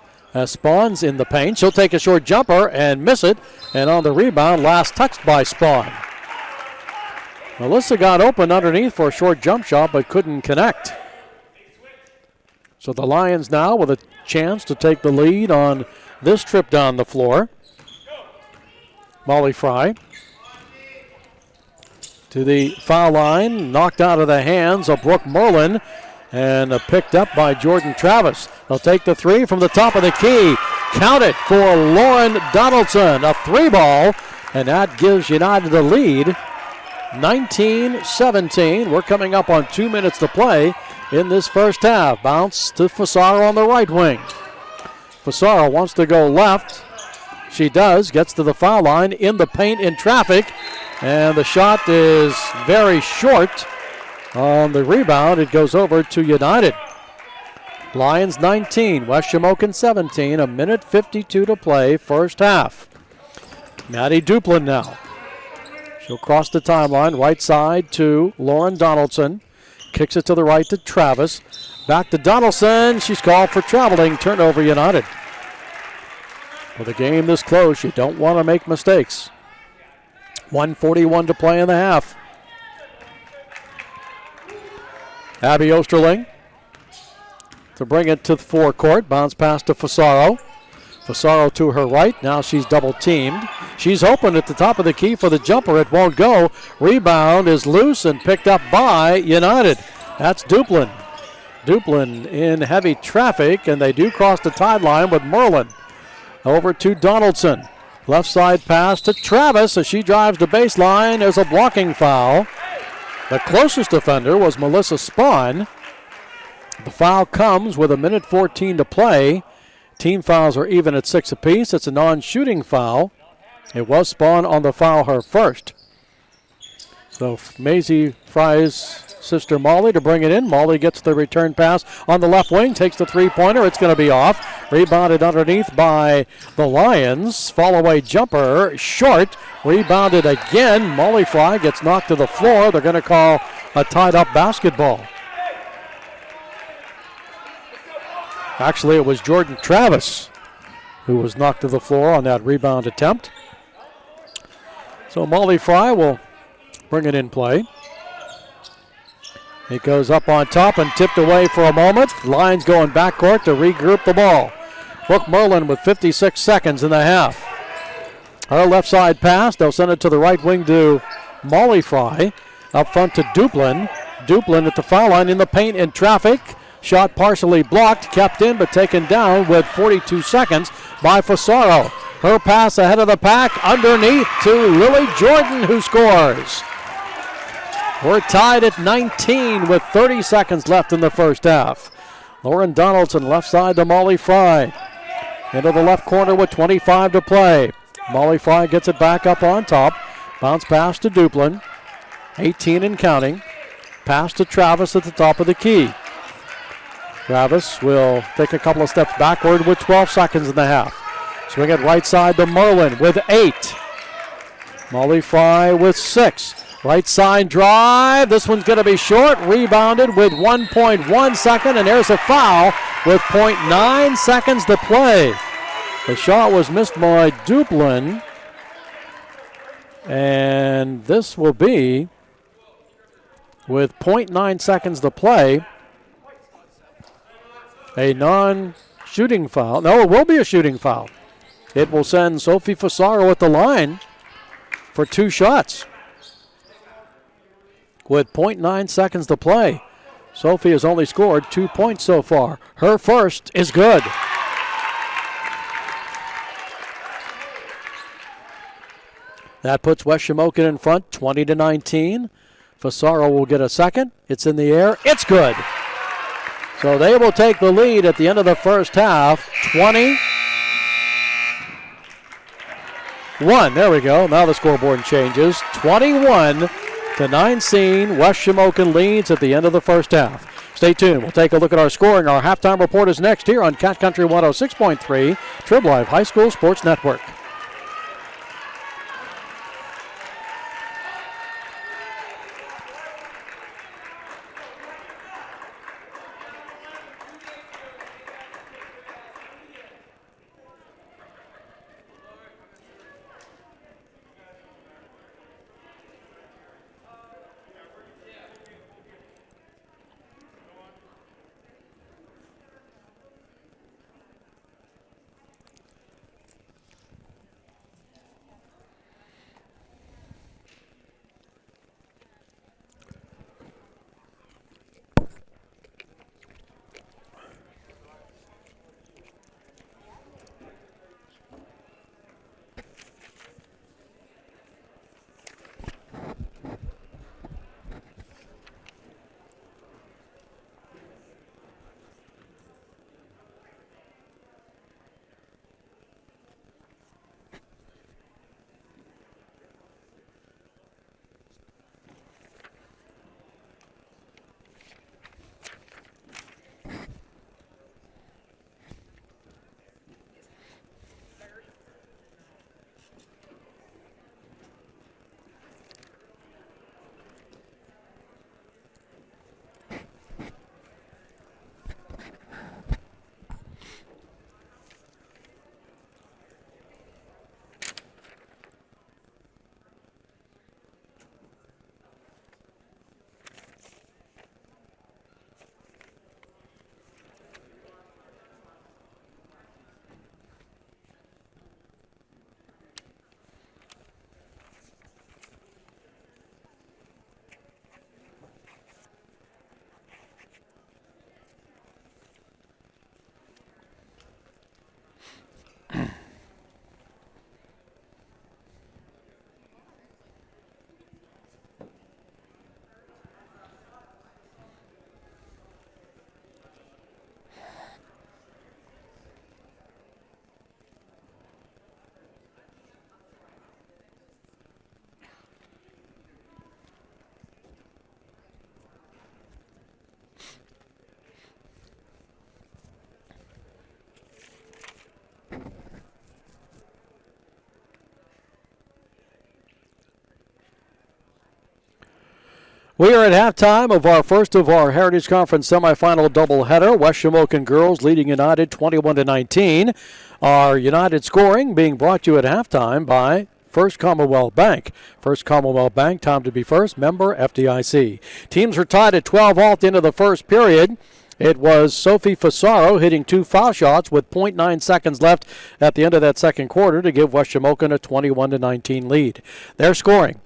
Spawn's in the paint. She'll take a short jumper and miss it. And on the rebound, last touched by Spawn. Melissa got open underneath for a short jump shot but couldn't connect. So the Lions now with a chance to take the lead on this trip down the floor. Molly Fry to the foul line, knocked out of the hands of Brooke Merlin and picked up by Jordan Travis. They'll take the three from the top of the key. Count it for Lauren Donaldson, a 3-ball, and that gives United the lead. 19-17. We're coming up on 2 minutes to play in this first half. Bounce to Fasaro on the right wing. Fasaro wants to go left. She does. Gets to the foul line in the paint in traffic. And the shot is very short. On the rebound, it goes over to United. Lions 19, West Shamokin 17. A minute 52 to play, first half. Maddie Duplin now. She'll cross the timeline, right side to Lauren Donaldson. Kicks it to the right to Travis. Back to Donaldson. She's called for traveling. Turnover, United. With a game this close, you don't want to make mistakes. 1:41 to play in the half. Abby Osterling to bring it to the forecourt. Bounce pass to Fasaro. Fasaro to her right. Now she's double teamed. She's open at the top of the key for the jumper. It won't go. Rebound is loose and picked up by United. That's Duplin. Duplin in heavy traffic, and they do cross the timeline with Merlin. Over to Donaldson. Left side pass to Travis as she drives the baseline. There's a blocking foul. The closest defender was Melissa Spahn. The foul comes with 1:14 to play. Team fouls are even at 6 apiece. It's a non-shooting foul. It was Spahn on the foul, her first. So Maisie Fry's sister Molly to bring it in. Molly gets the return pass on the left wing, takes the three-pointer. It's going to be off. Rebounded underneath by the Lions. Fall-away jumper, short. Rebounded again. Molly Fry gets knocked to the floor. They're going to call a tied-up basketball. Actually, it was Jordan Travis who was knocked to the floor on that rebound attempt. So Molly Fry will bring it in play. It goes up on top and tipped away for a moment. Lions going backcourt to regroup the ball. Brooke Merlin with 56 seconds in the half. Her left side pass. They'll send it to the right wing to Molly Fry. Up front to Duplin. Duplin at the foul line in the paint in traffic. Shot partially blocked, kept in, but taken down with 42 seconds by Fasaro. Her pass ahead of the pack, underneath to Lily Jordan, who scores. We're tied at 19 with 30 seconds left in the first half. Lauren Donaldson, left side to Molly Fry. Into the left corner with 25 to play. Molly Fry gets it back up on top. Bounce pass to Duplin. 18 and counting. Pass to Travis at the top of the key. Travis will take a couple of steps backward with 12 seconds in the half. Swing it right side to Merlin with 8. Molly Fry with 6. Right side drive. This one's going to be short. Rebounded with 1.1 second, and there's a foul with 0.9 seconds to play. The shot was missed by Duplin, and this will be with 0.9 seconds to play. A non-shooting foul. No, it will be a shooting foul. It will send Sophie Fasaro at the line for 2 shots. With 0.9 seconds to play, Sophie has only scored 2 points so far. Her first is good. That puts West Shamokin in front, 20-19. Fasaro will get a second. It's in the air. It's good. So they will take the lead at the end of the first half, 21. There we go. Now the scoreboard changes. 21-19. West Shamokin leads at the end of the first half. Stay tuned. We'll take a look at our scoring. Our halftime report is next here on Cat Country 106.3, Trib Live High School Sports Network. We are at halftime of our first of our Heritage Conference semifinal doubleheader. West Shamokin girls leading United 21-19. Our United scoring being brought to you at halftime by First Commonwealth Bank. First Commonwealth Bank, time to be first, member FDIC. Teams are tied at 12 all at the end of the first period. It was Sophie Fasaro hitting 2 foul shots with 0.9 seconds left at the end of that second quarter to give West Shamokin a 21-19 lead. They're scoring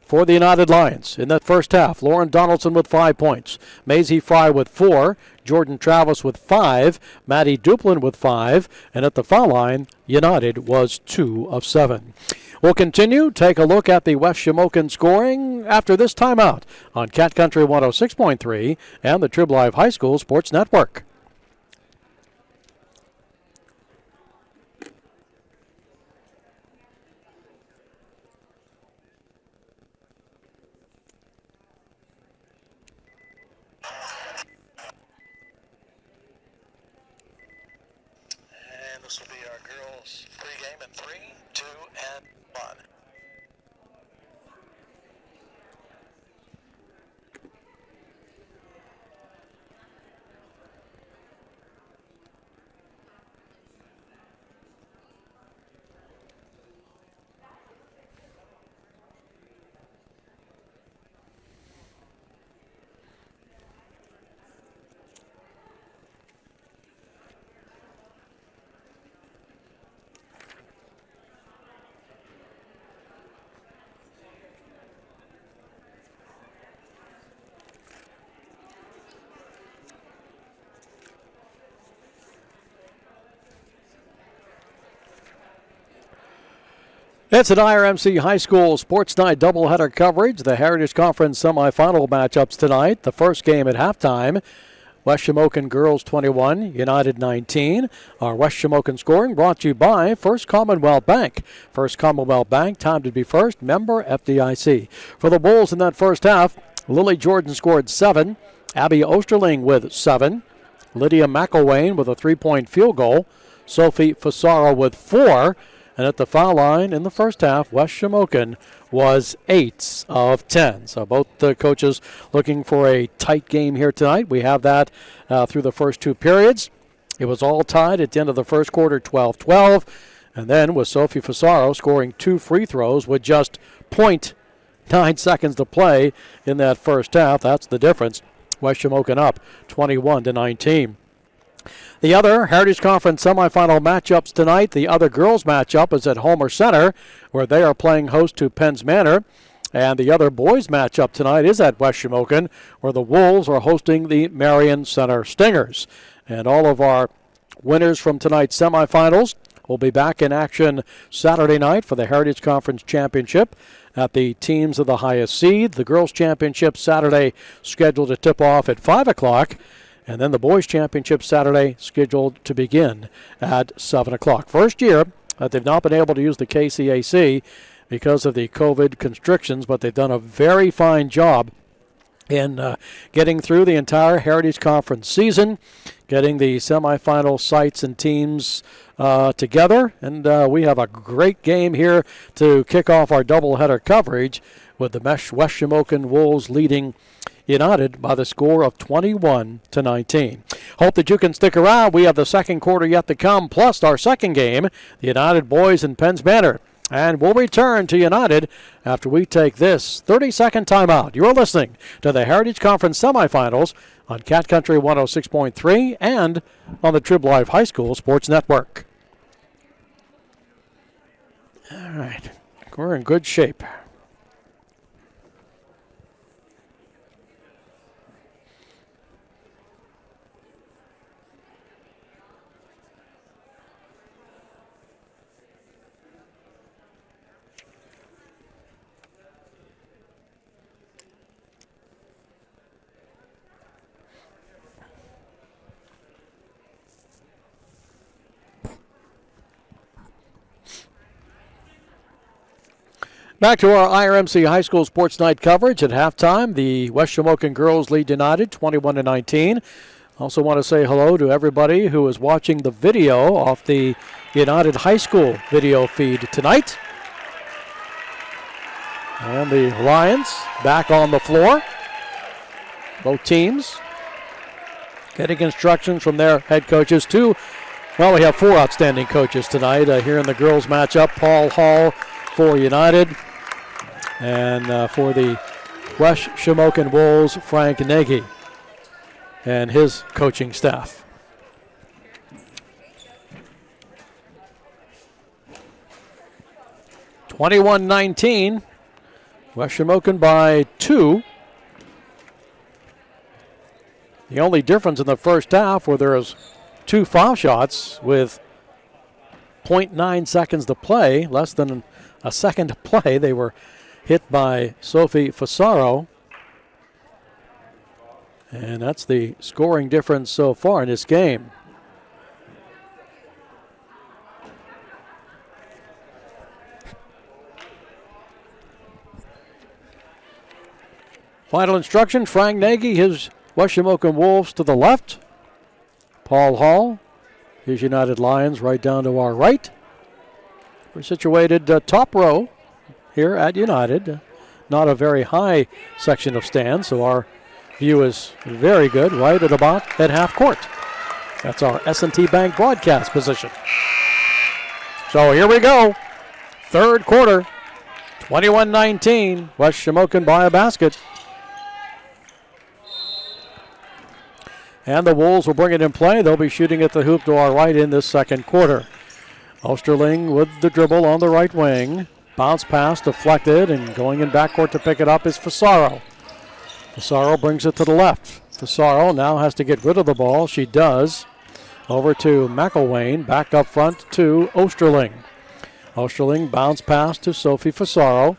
for the United Lions in that first half. Lauren Donaldson with 5 points. Maisie Fry with 4. Jordan Travis with 5. Maddie Duplin with 5. And at the foul line, United was 2 of 7. We'll continue. Take a look at the West Shamokin scoring after this timeout on Cat Country 106.3 and the Trib Live High School Sports Network. This will be our girls pregame in 3, 2, and 1. It's an IRMC High School Sports Night doubleheader coverage. The Heritage Conference semifinal matchups tonight. The first game at halftime, West Shamokin girls 21, United 19. Our West Shamokin scoring brought to you by First Commonwealth Bank. First Commonwealth Bank, time to be first, member FDIC. For the Bulls in that first half, Lily Jordan scored 7. Abby Osterling with 7. Lydia McElwain with a 3-point field goal. Sophie Fasaro with 4. And at the foul line in the first half, West Shamokin was 8 of 10. So both the coaches looking for a tight game here tonight. We have that through the first 2 periods. It was all tied at the end of the first quarter, 12-12. And then with Sophie Fasaro scoring 2 free throws with just 0.9 seconds to play in that first half. That's the difference. West Shamokin up 21-19. The other Heritage Conference semifinal matchups tonight, the other girls matchup is at Homer Center, where they are playing host to Penns Manor. And the other boys matchup tonight is at West Shamokin, where the Wolves are hosting the Marion Center Stingers. And all of our winners from tonight's semifinals will be back in action Saturday night for the Heritage Conference Championship at the teams of the highest seed. The girls' championship Saturday scheduled to tip off at 5 o'clock. And then the boys' championship Saturday scheduled to begin at 7 o'clock. First year that they've not been able to use the KCAC because of the COVID constrictions, but they've done a very fine job in getting through the entire Heritage Conference season, getting the semifinal sites and teams together. And we have a great game here to kick off our doubleheader coverage with the West Shamokin Wolves leading United by the score of 21-19. Hope that you can stick around. We have the second quarter yet to come, plus our second game, the United boys in Penns Manor. And we'll return to United after we take this 30-second timeout. You're listening to the Heritage Conference semifinals on Cat Country 106.3 and on the Trib Live High School Sports Network. All right, we're in good shape. Back to our IRMC High School Sports Night coverage at halftime. The West Shamokin girls lead United 21-19. Also want to say hello to everybody who is watching the video off the United High School video feed tonight. And the Lions back on the floor. Both teams getting instructions from their head coaches. We have 4 outstanding coaches tonight here in the girls matchup. Paul Hall for United, and for the West Shamokin Wolves, Frank Nagy and his coaching staff. (21-19). West Shamokin by 2. The only difference in the first half where there was 2 foul shots with 0.9 seconds to play, less than a second to play. They were hit by Sophie Fasaro. And that's the scoring difference so far in this game. Final instruction, Frank Nagy, his West Shamokin Wolves to the left. Paul Hall, his United Lions right down to our right. We're situated top row here at United. Not a very high section of stands, so our view is very good, right at about at half court. That's our S&T Bank broadcast position. So here we go. Third quarter, 21-19. West Shamokin by a basket. And the Wolves will bring it in play. They'll be shooting at the hoop to our right in this second quarter. Osterling with the dribble on the right wing. Bounce pass deflected, and going in backcourt to pick it up is Fasaro. Fasaro brings it to the left. Fasaro now has to get rid of the ball. She does. Over to McElwain. Back up front to Osterling. Osterling bounce pass to Sophie Fasaro.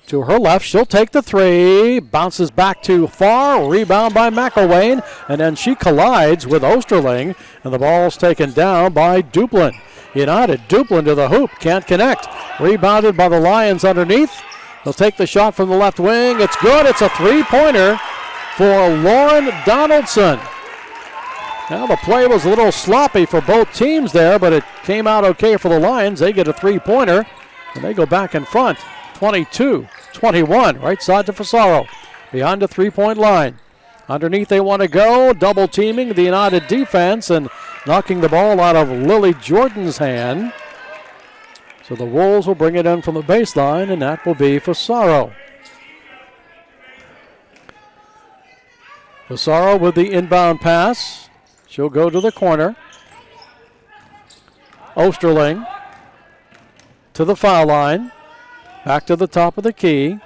To her left, she'll take the 3. Bounces back too far. Rebound by McElwain. And then she collides with Osterling. And the ball's taken down by Duplin. United, Duplin to the hoop. Can't connect. Rebounded by the Lions underneath. They'll take the shot from the left wing. It's good. It's a 3-pointer for Lauren Donaldson. Now the play was a little sloppy for both teams there, but it came out okay for the Lions. They get a 3-pointer, and they go back in front. 22-21, right side to Fasaro. Behind the 3-point line. Underneath they want to go. Double teaming the United defense and knocking the ball out of Lily Jordan's hand. So the Wolves will bring it in from the baseline, and that will be Fasaro. Fasaro with the inbound pass. She'll go to the corner. Osterling to the foul line. Back to the top of the key.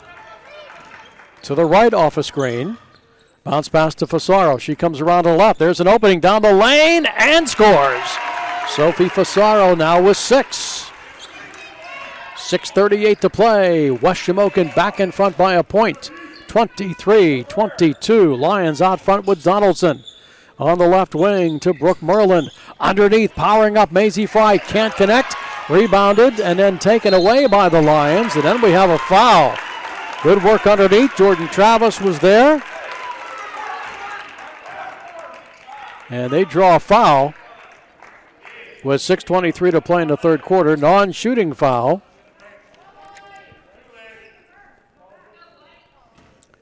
To the right off a screen. Bounce pass to Fasaro. She comes around to the left. There's an opening down the lane and scores. Sophie Fasaro now with 6. 6:38 to play. West Shamokin back in front by a point. 23-22. Lions out front with Donaldson. On the left wing to Brooke Merlin. Underneath, powering up Maisie Fry. Can't connect. Rebounded and then taken away by the Lions. And then we have a foul. Good work underneath. Jordan Travis was there. And they draw a foul with 6:23 to play in the third quarter. Non-shooting foul.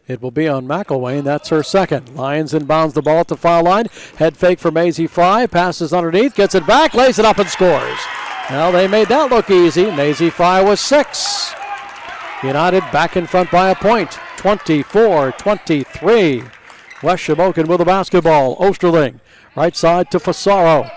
It will be on McElwain. That's her second. Lions inbounds the ball at the foul line. Head fake for Maisie Fry. Passes underneath. Gets it back. Lays it up and scores. Well, they made that look easy. Maisie Fry was 6. United back in front by a point. 24-23. West Shamokin with the basketball. Osterling. Right side to Fasaro.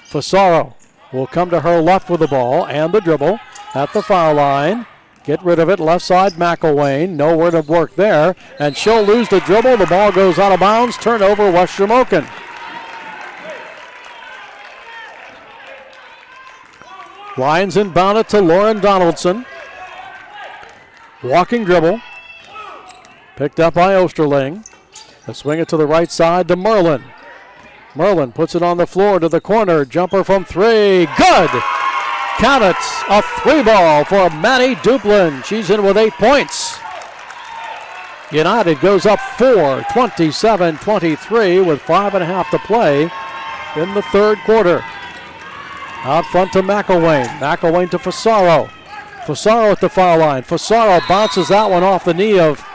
Fasaro will come to her left with the ball and the dribble at the foul line. Get rid of it. Left side, McElwain. No word of work there. And she'll lose the dribble. The ball goes out of bounds. Turnover, West Shamokin. Lions inbound it to Lauren Donaldson. Walking dribble. Picked up by Osterling. They swing it to the right side to Merlin. Merlin puts it on the floor to the corner. Jumper from 3. Good! Count it. A 3-ball for Maddie Duplin. She's in with 8 points. United goes up 4, 27-23 with 5.5 to play in the third quarter. Out front to McElwain. McElwain to Fasaro. Fasaro at the foul line. Fasaro bounces that one off the knee of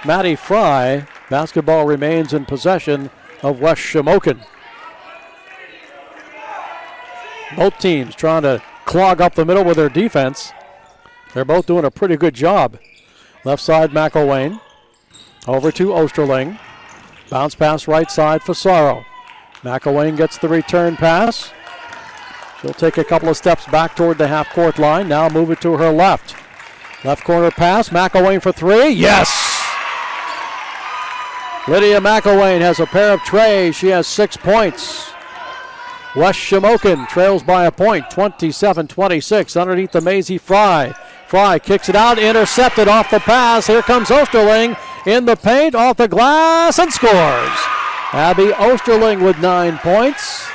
Maddie Fry. Basketball remains in possession of West Shamokin. Both teams trying to clog up the middle with their defense. They're both doing a pretty good job. Left side, McElwain. Over to Osterling. Bounce pass right side, Fasaro. McElwain gets the return pass. She'll take a couple of steps back toward the half-court line. Now move it to her left. Left corner pass, McElwain for three. Yes! Lydia McElwain has a pair of trays. She has 6 points. West Shamokin trails by a point, 27-26, underneath the Maisie Fry. Fry kicks it out, intercepted off the pass. Here comes Osterling in the paint, off the glass, and scores. Abby Osterling with 9 points.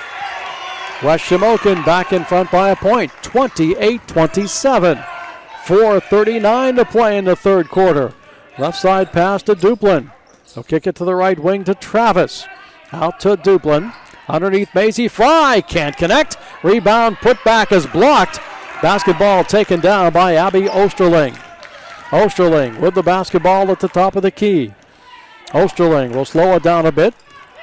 West Shamokin back in front by a point, 28-27. 4:39 to play in the third quarter. Left side pass to Duplin. They'll kick it to the right wing to Travis. Out to Duplin. Underneath Maisie Fry. Can't connect. Rebound put back is blocked. Basketball taken down by Abby Osterling. Osterling with the basketball at the top of the key. Osterling will slow it down a bit.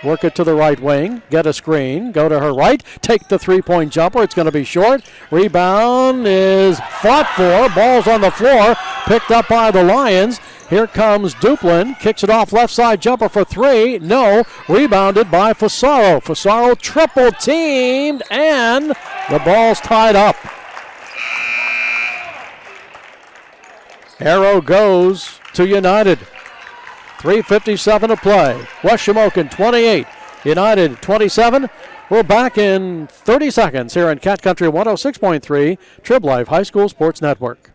Work it to the right wing. Get a screen. Go to her right. Take the three-point jumper. It's going to be short. Rebound is fought for. Ball's on the floor. Picked up by the Lions. Here comes Duplin. Kicks it off left side jumper for three. No. Rebounded by Fasaro. Fasaro triple teamed and the ball's tied up. Arrow goes to United. 3:57 to play. West Shamokin 28, United 27. We're back in 30 seconds here in Cat Country 106.3, Trib Life High School Sports Network.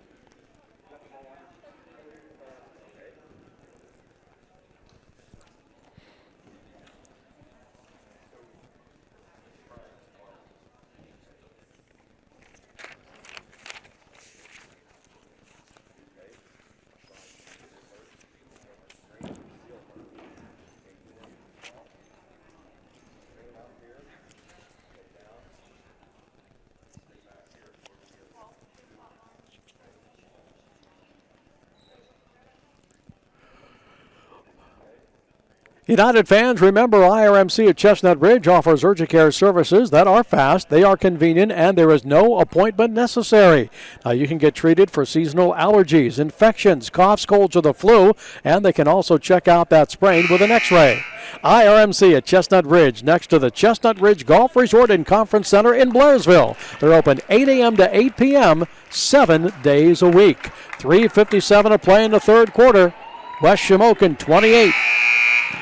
United fans, remember IRMC at Chestnut Ridge offers urgent care services that are fast, they are convenient, and there is no appointment necessary. Now you can get treated for seasonal allergies, infections, coughs, colds, or the flu, and they can also check out that sprain with an x-ray. IRMC at Chestnut Ridge, next to the Chestnut Ridge Golf Resort and Conference Center in Blairsville. They're open 8 a.m. to 8 p.m., 7 days a week. 3:57 to play in the third quarter. West Shamokin 28.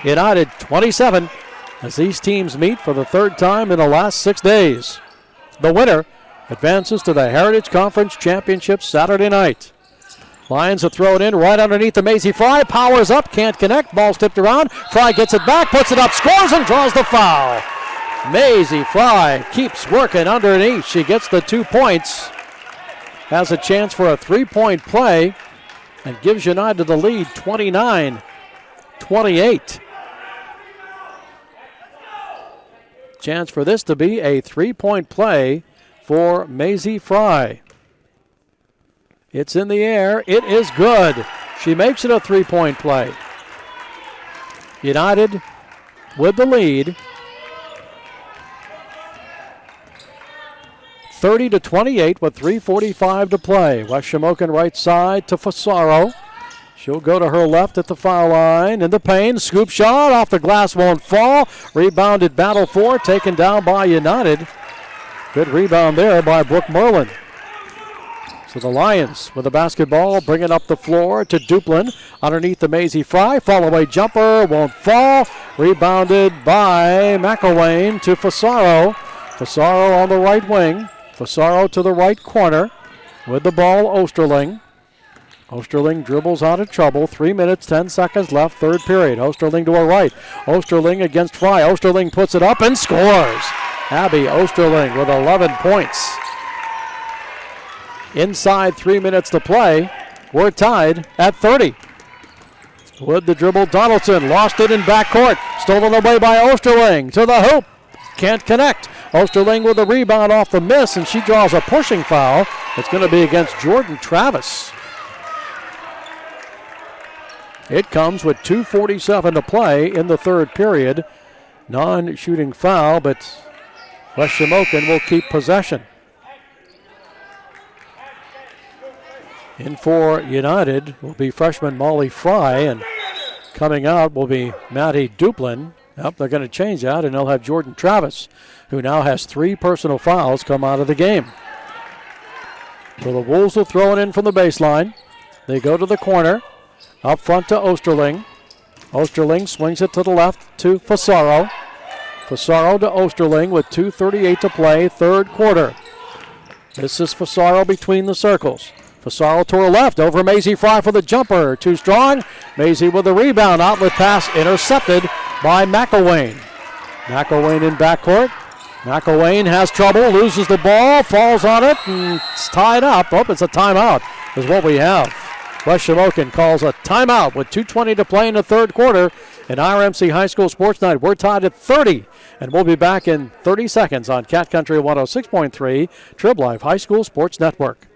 United 27 as these teams meet for the third time in the last 6 days. The winner advances to the Heritage Conference Championship Saturday night. Lions are thrown in right underneath the Maisie Fry. Powers up, can't connect. Ball's tipped around. Fry gets it back, puts it up, scores, and draws the foul. Maisie Fry keeps working underneath. She gets the 2 points. Has a chance for a three-point play and gives United the lead 29-28. Chance for this to be a three-point play for Maisie Fry. It's in the air. It is good. She makes it a three-point play. United with the lead. 30-28 with 3:45 to play. West Shamokin right side to Fasaro. She'll go to her left at the foul line. In the paint, scoop shot off the glass, won't fall. Rebounded battle for, taken down by United. Good rebound there by Brooke Merlin. So the Lions with the basketball, bring it up the floor to Duplin. Underneath the Maisie Fry, fall away jumper, won't fall. Rebounded by McElwain to Fasaro. Fasaro on the right wing. Fasaro to the right corner. With the ball, Osterling. Osterling dribbles out of trouble. 3 minutes, 10 seconds left, third period. Osterling to her right. Osterling against Fry. Osterling puts it up and scores. Abby Osterling with 11 points. Inside 3 minutes to play. We're tied at 30. With the dribble, Donaldson lost it in backcourt. Stolen away by Osterling to the hoop. Can't connect. Osterling with a rebound off the miss, and she draws a pushing foul. It's going to be against Jordan Travis. It comes with 2:47 to play in the third period. Non-shooting foul, but West Shamokin will keep possession. In for United will be freshman Molly Fry, and coming out will be Maddie Duplin. Yep, they're going to change that, and they'll have Jordan Travis, who now has 3 personal fouls, come out of the game. So the Wolves will throw it in from the baseline. They go to the corner. Up front to Osterling. Osterling swings it to the left to Fasaro. Fasaro to Osterling with 2:38 to play, third quarter. This is Fasaro between the circles. Fasaro to her left, over Maisie Fry for the jumper. Too strong. Maisie with the rebound. Outlet pass intercepted by McElwain. McElwain in backcourt. McElwain has trouble, loses the ball, falls on it, and it's tied up. Oh, it's a timeout is what we have. West Shamokin calls a timeout with 2:20 to play in the third quarter. In RMC High School Sports Night, we're tied at 30, and we'll be back in 30 seconds on Cat Country 106.3, Trib Live High School Sports Network.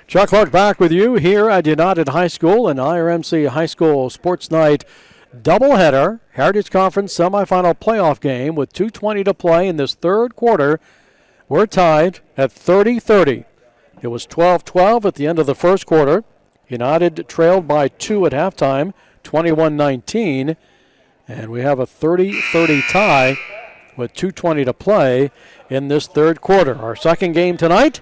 Chuck Clark back with you here at United High School and IRMC High School Sports Night doubleheader. Heritage Conference semifinal playoff game with 2:20 to play in this third quarter. We're tied at 30-30. It was 12-12 at the end of the first quarter. United trailed by 2 at halftime, 21-19. And we have a 30-30 tie with 2:20 to play in this third quarter. Our second game tonight,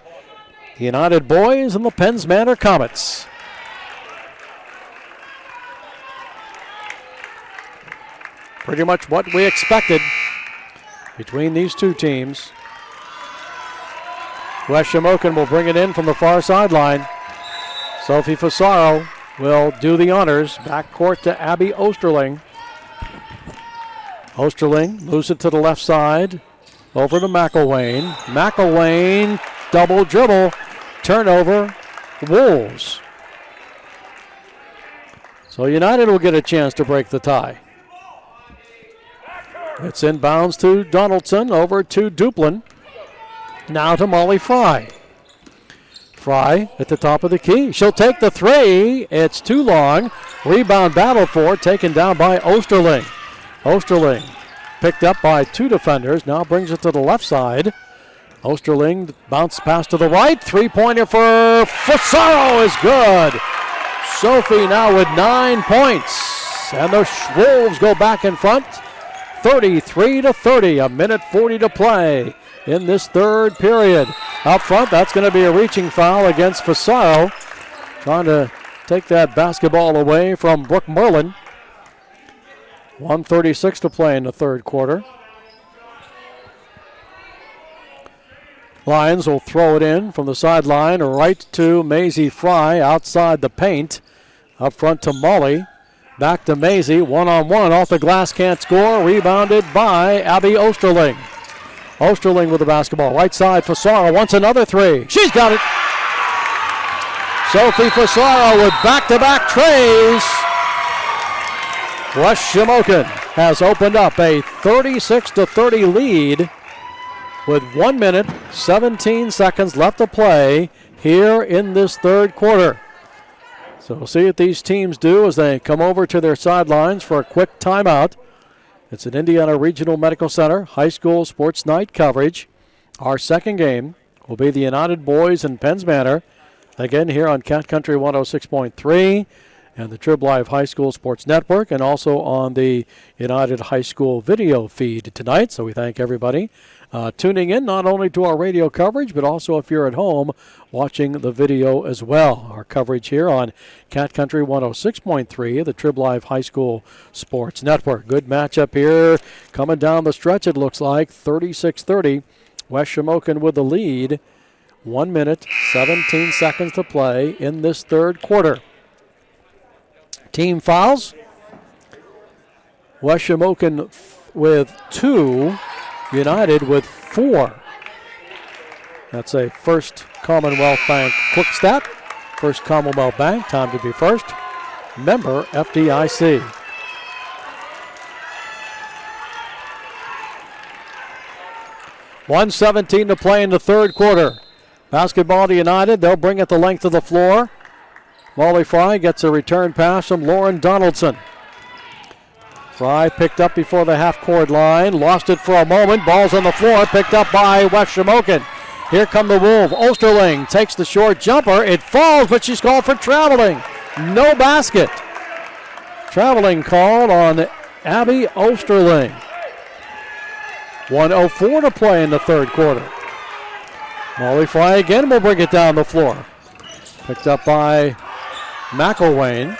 United boys and the Penns Manor Comets. Pretty much what we expected between these two teams. West Shamokin will bring it in from the far sideline. Sophie Fasaro will do the honors. Backcourt to Abby Osterling. Osterling moves it to the left side. Over to McElwain. McElwain, double dribble. Turnover, Wolves. So United will get a chance to break the tie. It's inbounds to Donaldson, over to Duplin. Now to Molly Fry. Fry at the top of the key. She'll take the three. It's too long. Rebound battle for, taken down by Osterling. Osterling picked up by 2 defenders, now brings it to the left side. Osterling bounce pass to the right. Three-pointer for Fasaro is good. Sophie now with 9 points. And the Wolves go back in front. 33-30. A minute 40 to play in this third period. Out front, that's going to be a reaching foul against Fasaro. Trying to take that basketball away from Brooke Merlin. 1:36 to play in the third quarter. Lions will throw it in from the sideline right to Maisie Fry outside the paint. Up front to Molly. Back to Maisie. One-on-one off the glass, can't score. Rebounded by Abby Osterling. Osterling with the basketball. Right side, Fasaro wants another three. She's got it. Sophie Fasaro with back-to-back trays. West Shamokin has opened up a 36-30 lead with 1 minute, 17 seconds left to play here in this third quarter. So we'll see what these teams do as they come over to their sidelines for a quick timeout. It's at Indiana Regional Medical Center, high school sports night coverage. Our second game will be the United boys in Penns Manor, again here on Cat Country 106.3 and the Trib Live High School Sports Network, and also on the United High School video feed tonight. So we thank everybody tuning in, not only to our radio coverage, but also if you're at home watching the video as well. Our coverage here on Cat Country 106.3, the Trib Live High School Sports Network. Good matchup here coming down the stretch, it looks like. 36-30. West Shamokin with the lead. 1 minute, 17 seconds to play in this third quarter. Team fouls. West Shamokin with 2. United with 4. That's a First Commonwealth Bank quick stat. First Commonwealth Bank, time to be first. Member FDIC. .117 to play in the third quarter. Basketball to United. They'll bring it the length of the floor. Molly Fry gets a return pass from Lauren Donaldson. Fry picked up before the half-court line. Lost it for a moment. Ball's on the floor. Picked up by West Shamokin. Here come the Wolves. Osterling takes the short jumper. It falls, but she's called for traveling. No basket. Traveling called on Abby Osterling. 1:04 to play in the third quarter. Molly Fry again will bring it down the floor. Picked up by McElwain.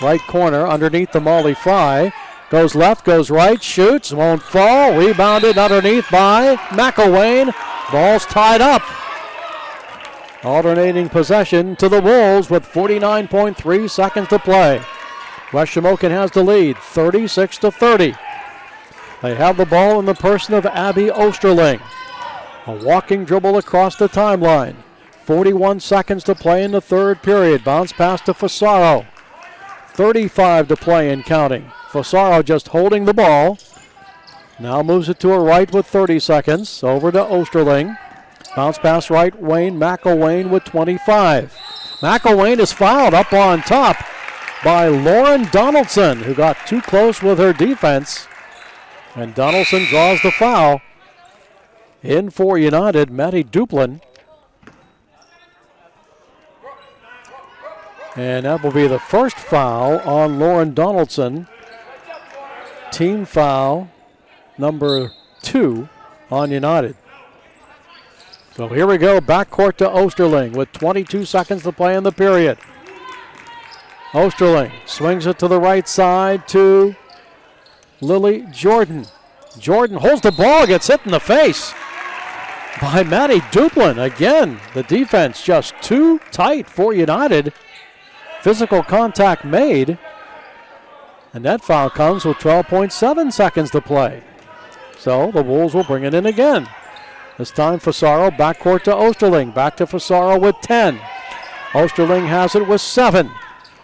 Right corner underneath the Molly Fry. Goes left, goes right, shoots, won't fall. Rebounded underneath by McElwain. Ball's tied up. Alternating possession to the Wolves with 49.3 seconds to play. West Shamokin has the lead, 36-30. They have the ball in the person of Abby Osterling. A walking dribble across the timeline. 41 seconds to play in the third period. Bounce pass to Fasaro. 35 to play and counting. Fasaro just holding the ball. Now moves it to her right with 30 seconds. Over to Osterling. Bounce pass right, Wayne McElwain with 25. McElwain is fouled up on top by Lauren Donaldson, who got too close with her defense. And Donaldson draws the foul. In for United, Maddie Duplin. And that will be the first foul on Lauren Donaldson. Team foul number 2 on United. So here we go, backcourt to Osterling with 22 seconds to play in the period. Osterling swings it to the right side to Lily Jordan. Jordan holds the ball, gets hit in the face by Maddie Duplin. Again, the defense just too tight for United. Physical contact made. And that foul comes with 12.7 seconds to play. So the Wolves will bring it in again. This time Fasaro, backcourt to Osterling. Back to Fasaro with 10. Osterling has it with 7.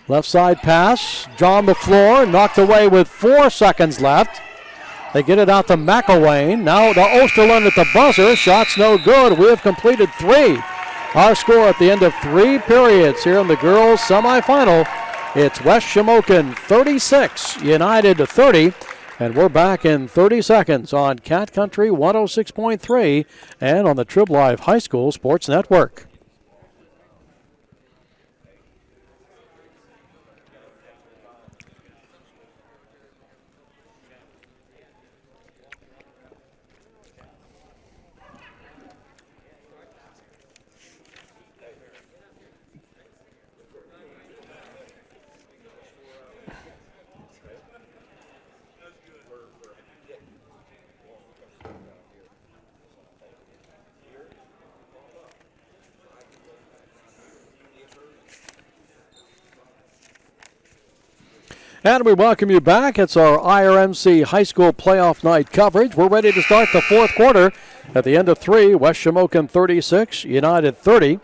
Left side pass, drawn the floor, knocked away with 4 seconds left. They get it out to McElwain. Now to Osterling at the buzzer. Shot's no good. We have completed 3. Our score at the end of 3 periods here in the girls' semifinal. It's West Shamokin 36, United 30. And we're back in 30 seconds on Cat Country 106.3 and on the Trib Live High School Sports Network. And we welcome you back. It's our IRMC High School Playoff Night coverage. We're ready to start the fourth quarter. At the end of 3, West Shamokin 36, United 30.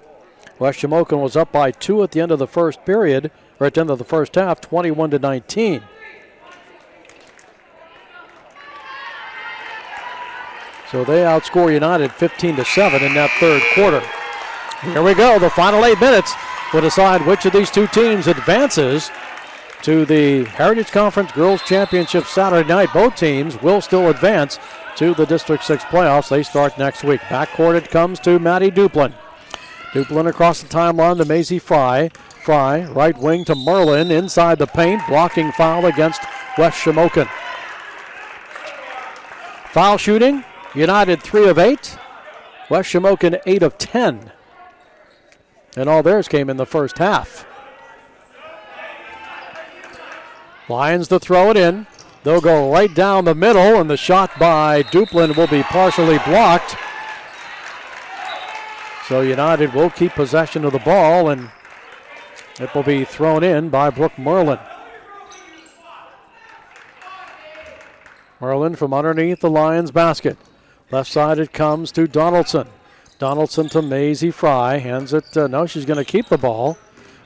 West Shamokin was up by 2 at the end of the first period, or at the end of the first half, 21-19. So they outscore United 15-7 in that third quarter. Here we go. The final 8 minutes will decide which of these two teams advances to the Heritage Conference Girls Championship Saturday night. Both teams will still advance to the District 6 playoffs. They start next week. Backcourt it comes to Maddie Duplin. Duplin across the timeline to Maisie Fry. Fry, right wing to Merlin, inside the paint, blocking foul against West Shamokin. Foul shooting, United 3 of 8. West Shamokin 8 of 10. And all theirs came in the first half. Lions to throw it in. They'll go right down the middle, and the shot by Duplin will be partially blocked. So United will keep possession of the ball, and it will be thrown in by Brooke Merlin. Merlin from underneath the Lions basket. Left side it comes to Donaldson. Donaldson to Maisie Fry. Hands it, no, she's going to keep the ball.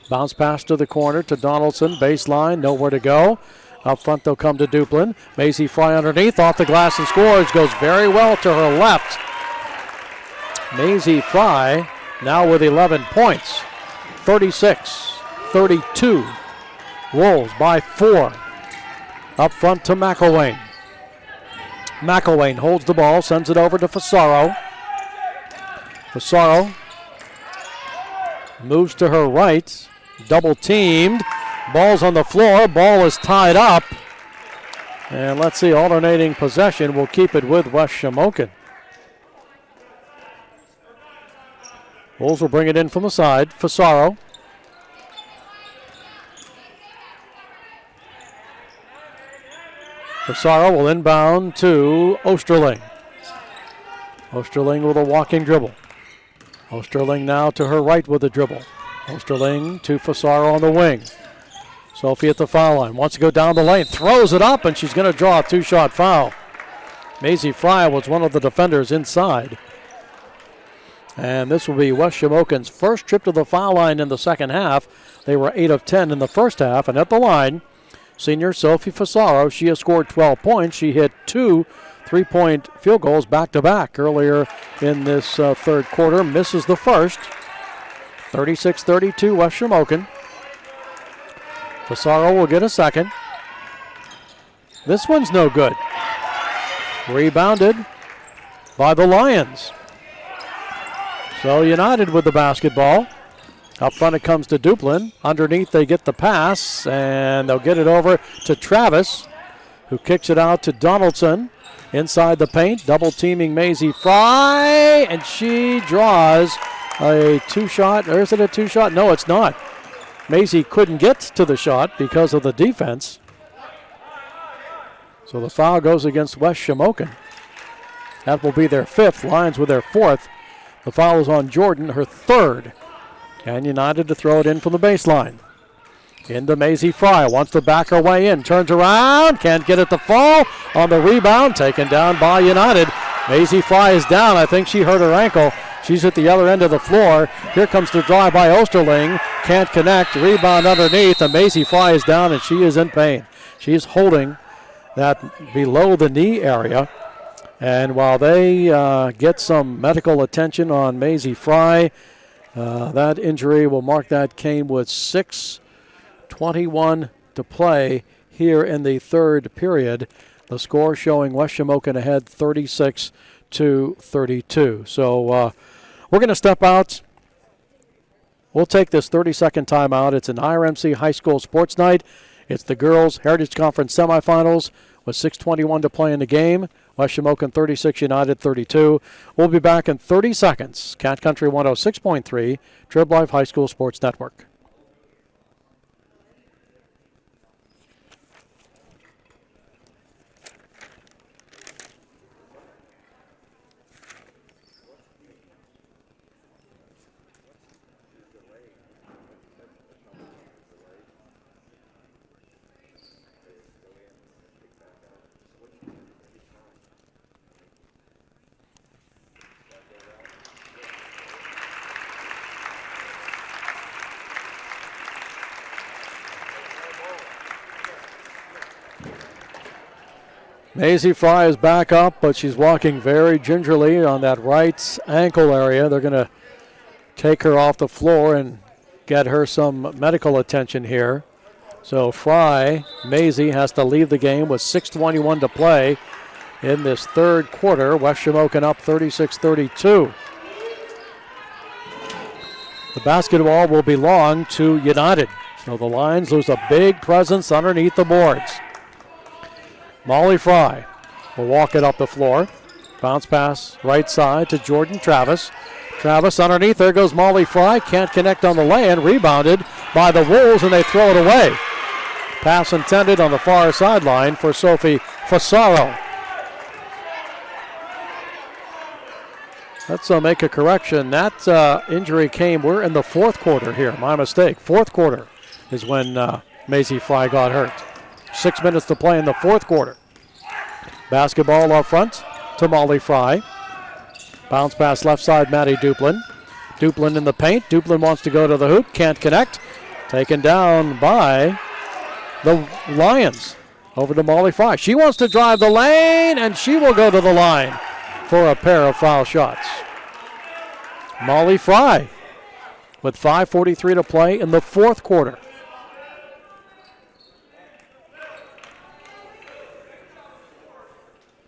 Bounce pass to the corner to Donaldson. Baseline, nowhere to go. Up front they'll come to Duplin. Maisie Fry underneath, off the glass and scores. Goes very well to her left. Maisie Fry now with 11 points. 36-32. Wolves by 4. Up front to McElwain. McElwain holds the ball, sends it over to Fasaro. Fasaro moves to her right. Double teamed. Ball's on the floor. Ball is tied up. And let's see, alternating possession. We'll keep it with West Shamokin. Wolves will bring it in from the side. Fasaro. Fasaro will inbound to Osterling. Osterling with a walking dribble. Osterling now to her right with a dribble. Osterling to Fasaro on the wing. Sophie at the foul line. Wants to go down the lane. Throws it up, and she's going to draw a 2-shot foul. Maisie Fry was one of the defenders inside. And this will be West Shamokin's first trip to the foul line in the second half. They were 8 of 10 in the first half. And at the line, senior Sophie Fasaro, she has scored 12 points. She hit 2 3-point field goals back-to-back earlier in this third quarter. Misses the first. 36-32 West Shamokin. Fasaro will get a second. This one's no good. Rebounded by the Lions. So United with the basketball. Up front it comes to Duplin. Underneath they get the pass, and they'll get it over to Travis, who kicks it out to Donaldson. Inside the paint, double teaming Maisie Fry, and she draws a 2-shot. Or is it a 2-shot? No, it's not. Maisie couldn't get to the shot because of the defense. So the foul goes against West Shamokin. That will be their 5th. Lions with their 4th. The foul is on Jordan, her 3rd. And United to throw it in from the baseline. Into Maisie Fry. Wants to back her way in. Turns around. Can't get it to fall. On the rebound. Taken down by United. Maisie Fry is down. I think she hurt her ankle. She's at the other end of the floor. Here comes the drive by Osterling. Can't connect. Rebound underneath. And Maisie Fry is down, and she is in pain. She's holding that below the knee area. And while they get some medical attention on Maisie Fry, that injury will mark that game with 6:21 to play here in the third period. The score showing West Shamokin ahead 36-32. So we're going to step out. We'll take this 30-second timeout. It's an IRMC High School Sports Night. It's the Girls Heritage Conference Semifinals with 6:21 to play in the game. West Shamokin 36, United 32. We'll be back in 30 seconds. Cat Country 106.3, Trib Life High School Sports Network. Maisie Fry is back up, but she's walking very gingerly on that right ankle area. They're going to take her off the floor and get her some medical attention here. So Fry, Maisie, has to leave the game with 6:21 to play in this third quarter. West Shamokin up 36-32. The basketball will belong to United. So the Lions lose a big presence underneath the boards. Molly Fry will walk it up the floor. Bounce pass right side to Jordan Travis. Travis underneath. There goes Molly Fry. Can't connect on the lay-in. Rebounded by the Wolves, and they throw it away. Pass intended on the far sideline for Sophie Fasaro. Let's make a correction. That injury came, we're in the fourth quarter here. My mistake. Fourth quarter is when Maisie Fry got hurt. 6 minutes to play in the fourth quarter. Basketball up front to Molly Fry. Bounce pass left side, Maddie Duplin. Duplin in the paint. Duplin wants to go to the hoop. Can't connect. Taken down by the Lions. Over to Molly Fry. She wants to drive the lane, and she will go to the line for a pair of foul shots. Molly Fry with 5:43 to play in the fourth quarter.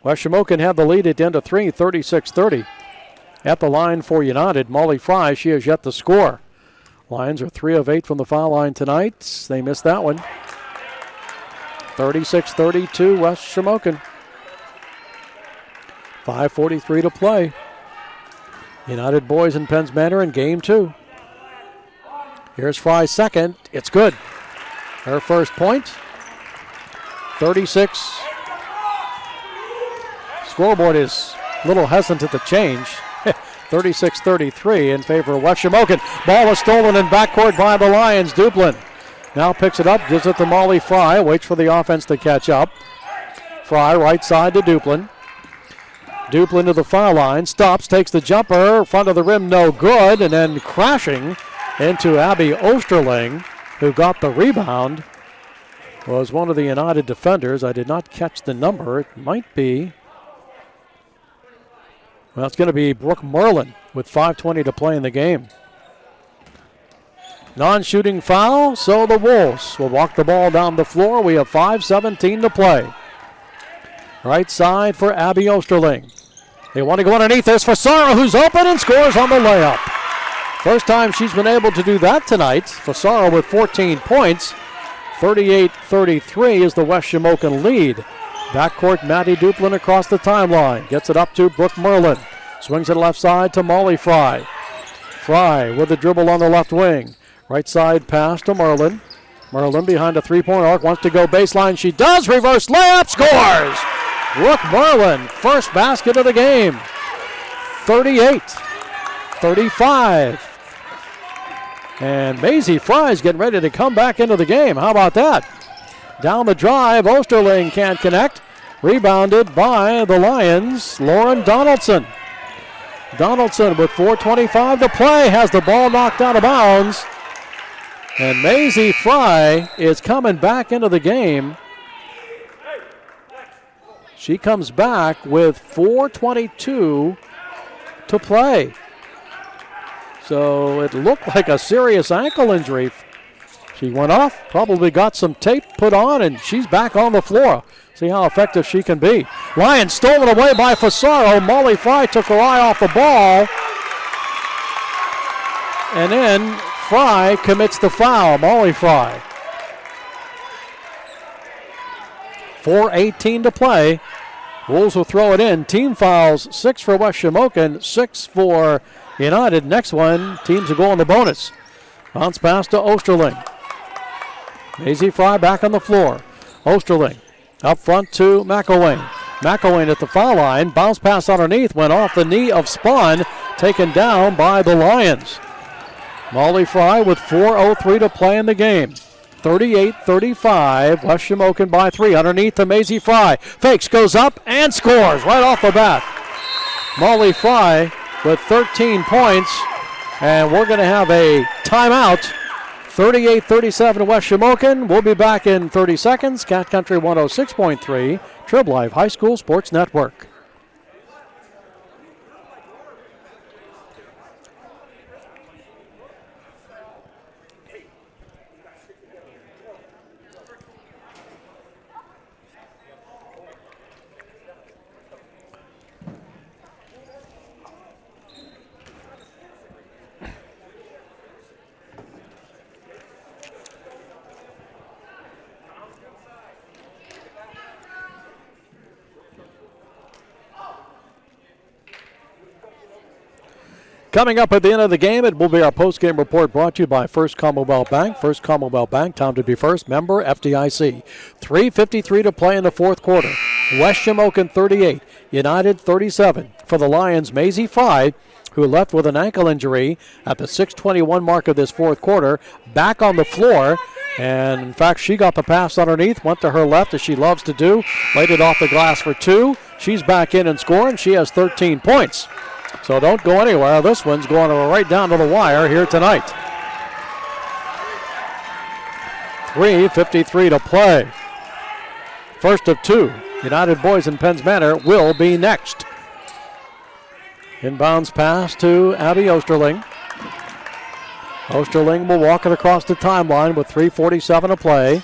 West Shamokin had the lead at the end of 3, 36-30. At the line for United, Molly Fry, she has yet to score. Lions are 3 of 8 from the foul line tonight. They missed that one. 36-32 West Shamokin. 5:43 to play. United boys in Penns Manor in game 2. Here's Fry's second. It's good. Her first point. 36. Scoreboard is a little hesitant to change. 36-33 in favor of West Shamokin. Ball is stolen in backcourt by the Lions. Duplin now picks it up, gives it to Molly Fry, waits for the offense to catch up. Fry right side to Duplin. Duplin to the foul line, stops, takes the jumper, front of the rim, no good, and then crashing into Abby Osterling, who got the rebound, was one of the United defenders. I did not catch the number. It might be, well, it's going to be Brooke Merlin with 5:20 to play in the game. Non-shooting foul, so the Wolves will walk the ball down the floor. We have 5:17 to play. Right side for Abby Osterling. They want to go underneath. There's Fasara, who's open and scores on the layup. First time she's been able to do that tonight. Fasara with 14 points. 38-33 is the West Shamokin lead. Backcourt, Maddie Duplin across the timeline. Gets it up to Brooke Merlin. Swings it left side to Molly Fry. Fry with the dribble on the left wing. Right side pass to Merlin. Merlin behind a three-point arc. Wants to go baseline. She does. Reverse layup. Scores! Brooke Merlin, first basket of the game. 38-35. And Maisie Fry's getting ready to come back into the game. How about that? Down the drive, Osterling can't connect. Rebounded by the Lions, Lauren Donaldson. Donaldson with 4:25 to play has the ball knocked out of bounds. And Maisie Fry is coming back into the game. She comes back with 4:22 to play. So it looked like a serious ankle injury. She went off, probably got some tape put on, and she's back on the floor. See how effective she can be. Lions stolen away by Fasaro. Molly Fry took her eye off the ball. And then Fry commits the foul, Molly Fry. 4:18 to play. Wolves will throw it in. Team fouls, 6 for West Shamokin, 6 for United. Next one, teams will go on the bonus. Bounce pass to Osterling. Maisie Fry back on the floor. Osterling up front to McElwain. McElwain at the foul line. Bounce pass underneath, went off the knee of Spahn, taken down by the Lions. Molly Fry with 4:03 to play in the game. 38-35, West Shamokin by 3. Underneath to Maisie Fry. Fakes, goes up, and scores right off the bat. Molly Fry with 13 points, and we're going to have a timeout. 38-37 West Shamokin. We'll be back in 30 seconds. Cat Country 106.3, Trib Live High School Sports Network. Coming up at the end of the game, it will be our post-game report brought to you by First Commonwealth Bank. First Commonwealth Bank, time to be first. Member FDIC. 3:53 to play in the fourth quarter. West Shamokin 38, United 37. For the Lions, Maisie Fry, who left with an ankle injury at the 6:21 mark of this fourth quarter, back on the floor. And in fact, she got the pass underneath, went to her left as she loves to do, laid it off the glass for 2. She's back in and scoring. She has 13 points. So don't go anywhere. This one's going right down to the wire here tonight. 3:53 to play. First of 2. United boys in Penns Manor will be next. Inbounds pass to Abby Osterling. Osterling will walk it across the timeline with 3:47 to play.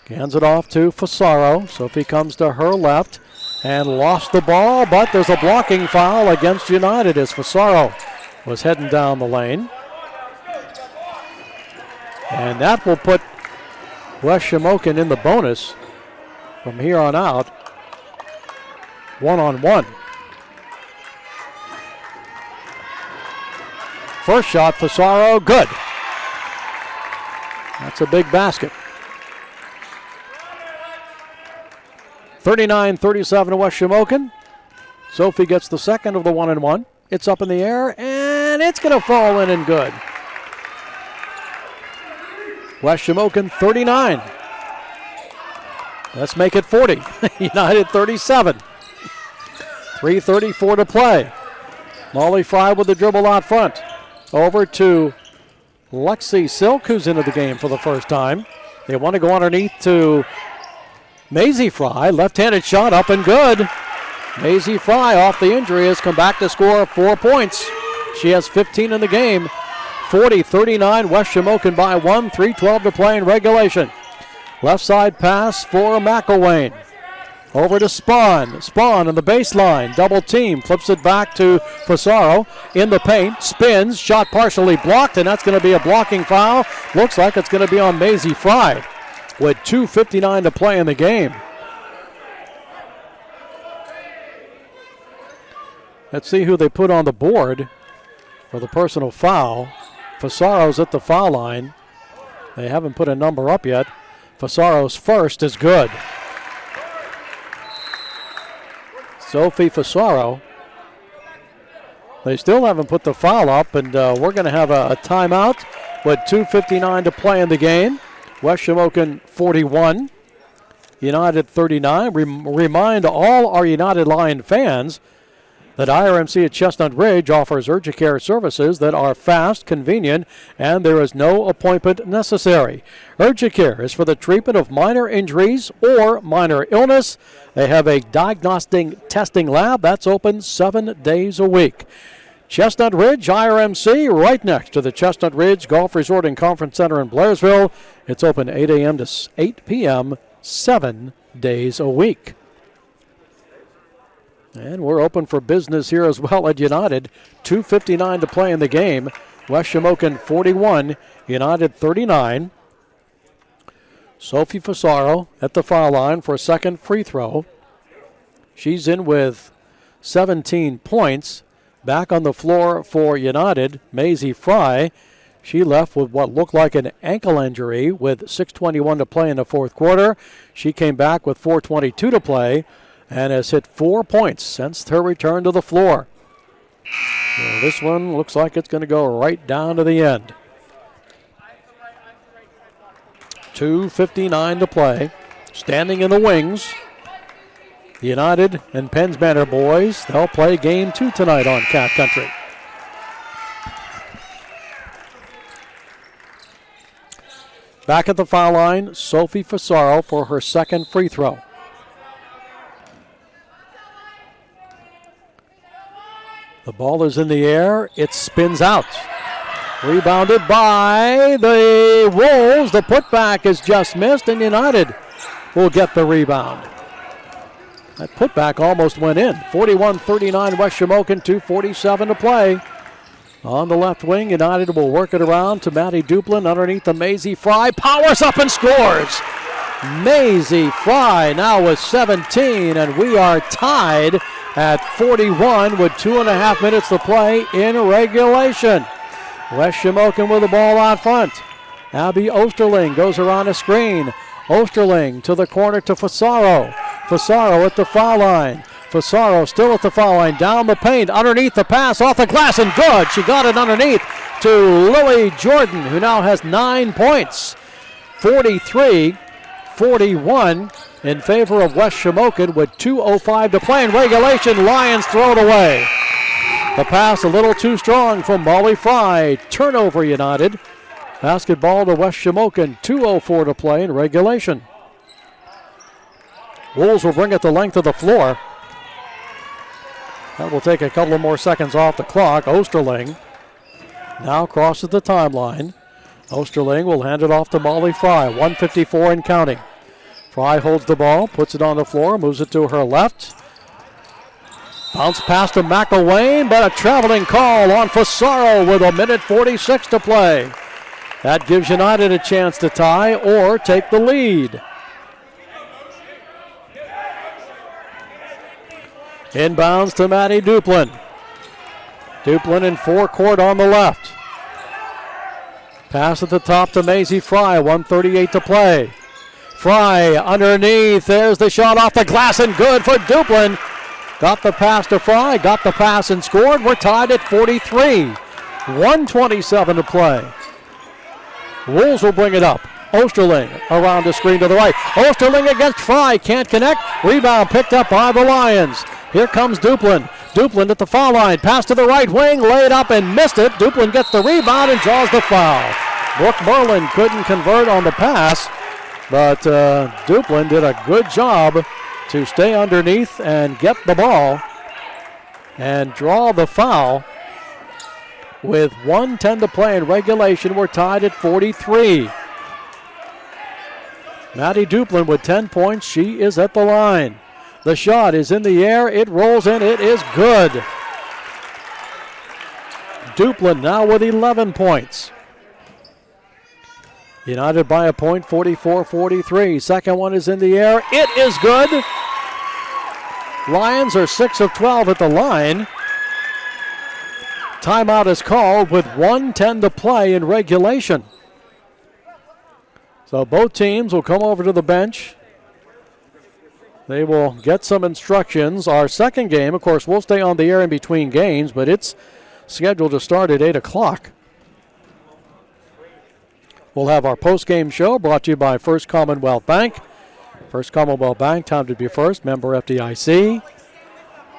Hands it off to Fasaro. Sophie comes to her left and lost the ball, but there's a blocking foul against United as Fasaro was heading down the lane. And that will put West Shamokin in the bonus from here on out. 1-on-1. First shot, Fasaro, good. That's a big basket. 39-37 to West Shamokin. Sophie gets the second of the 1-and-1. It's up in the air, and it's going to fall in and good. West Shamokin 39. Let's make it 40. United 37. 3:34 to play. Molly Fry with the dribble out front. Over to Lexi Silk, who's into the game for the first time. They want to go underneath to Maisie Fry. Left-handed shot up and good. Maisie Fry off the injury has come back to score 4 points. She has 15 in the game. 40-39, West Shamokin by 1. 3:12 to play in regulation. Left side pass for McElwain. Over to Spawn. Spawn on the baseline. Double team. Flips it back to Fasaro. In the paint. Spins. Shot partially blocked, and that's going to be a blocking foul. Looks like it's going to be on Maisie Fry with 2:59 to play in the game. Let's see who they put on the board for the personal foul. Fasaro's at the foul line. They haven't put a number up yet. Fasaro's first is good. Sophie Fasaro. They still haven't put the foul up, and we're going to have a timeout with 2:59 to play in the game. West Shamokin 41, United 39. Remind all our United Lion fans that IRMC at Chestnut Ridge offers urgent care services that are fast, convenient, and there is no appointment necessary. Urgent care is for the treatment of minor injuries or minor illness. They have a diagnostic testing lab that's open 7 days a week. Chestnut Ridge IRMC, right next to the Chestnut Ridge Golf Resort and Conference Center in Blairsville. It's open 8 a.m. to 8 p.m. 7 days a week. And we're open for business here as well at United. 2:59 to play in the game. West Shamokin 41, United 39. Sophie Fasaro at the foul line for a second free throw. She's in with 17 points. Back on the floor for United, Maisie Fry. She left with what looked like an ankle injury with 6:21 to play in the fourth quarter. She came back with 4:22 to play and has hit 4 points since her return to the floor. So this one looks like it's going to go right down to the end. 2:59 to play. Standing in the wings, the United and Penns Manor boys. They'll play game 2 tonight on Cat Country. Back at the foul line, Sophie Fasaro for her second free throw. The ball is in the air. It spins out. Rebounded by the Wolves. The putback is just missed, and United will get the rebound. That putback almost went in. 41-39 West Shamokin, 2:47 to play. On the left wing, United will work it around to Maddie Duplin underneath the Maisie Fry. Powers up and scores. Maisie Fry now with 17, and we are tied at 41 with 2.5 minutes to play in regulation. West Shamokin with the ball out front. Abby Osterling goes around a screen. Osterling to the corner to Fasaro. Fasaro at the foul line. Fasaro still at the foul line, down the paint, underneath the pass, off the glass, and good. She got it underneath to Lily Jordan, who now has 9 points. 43-41 in favor of West Shamokin with 2:05 to play in regulation. Lions throw it away. The pass a little too strong from Molly Fry. Turnover United. Basketball to West Shamokin. 2:04 to play in regulation. Wolves will bring it the length of the floor. That will take a couple of more seconds off the clock. Osterling now crosses the timeline. Osterling will hand it off to Molly Fry. 1:54 and counting. Fry holds the ball, puts it on the floor, moves it to her left. Bounce pass to McElwain, but a traveling call on Fasaro with 1:46 to play. That gives United a chance to tie or take the lead. Inbounds to Maddie Duplin. Duplin in forecourt on the left. Pass at the top to Maisie Fry, 1:38 to play. Fry underneath, there's the shot off the glass and good for Duplin. Got the pass to Fry, got the pass and scored. We're tied at 43. 1:27 to play. Wolves will bring it up. Osterling around the screen to the right. Osterling against Fry, can't connect. Rebound picked up by the Lions. Here comes Duplin. Duplin at the foul line. Pass to the right wing, laid up and missed it. Duplin gets the rebound and draws the foul. Brooke Merlin couldn't convert on the pass, but Duplin did a good job to stay underneath and get the ball and draw the foul. With 1:10 to play in regulation, we're tied at 43. Maddie Duplin with 10 points. She is at the line. The shot is in the air. It rolls in. It is good. Duplin now with 11 points. United by a point, 44-43. Second one is in the air. It is good. Lions are 6 of 12 at the line. Timeout is called with 1:10 to play in regulation. So both teams will come over to the bench. They will get some instructions. Our second game, of course, will stay on the air in between games, but it's scheduled to start at 8 o'clock. We'll have our post-game show brought to you by First Commonwealth Bank. First Commonwealth Bank, time to be first, member FDIC.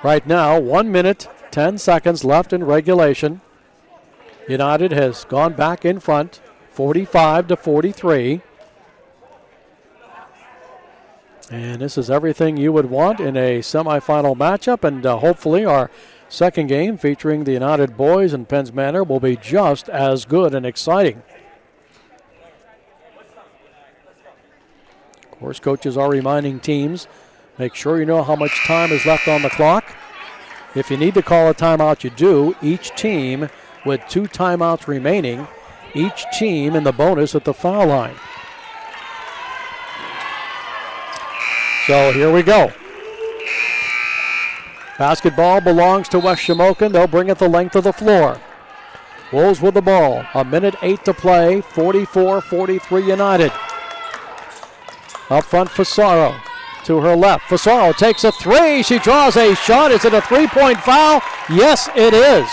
Right now, 1 minute, 10 seconds left in regulation. United has gone back in front, 45-43. And this is everything you would want in a semifinal matchup, and hopefully our second game featuring the United boys in Penns Manor will be just as good and exciting. Of course, coaches are reminding teams, make sure you know how much time is left on the clock. If you need to call a timeout, you do. Each team with 2 timeouts remaining, each team in the bonus at the foul line. So here we go. Basketball belongs to West Shamokin. They'll bring it the length of the floor. Wolves with the ball. 1:08 to play. 44-43 United. Up front, Fasaro to her left. Fasaro takes a three. She draws a shot. Is it a three-point foul? Yes, it is.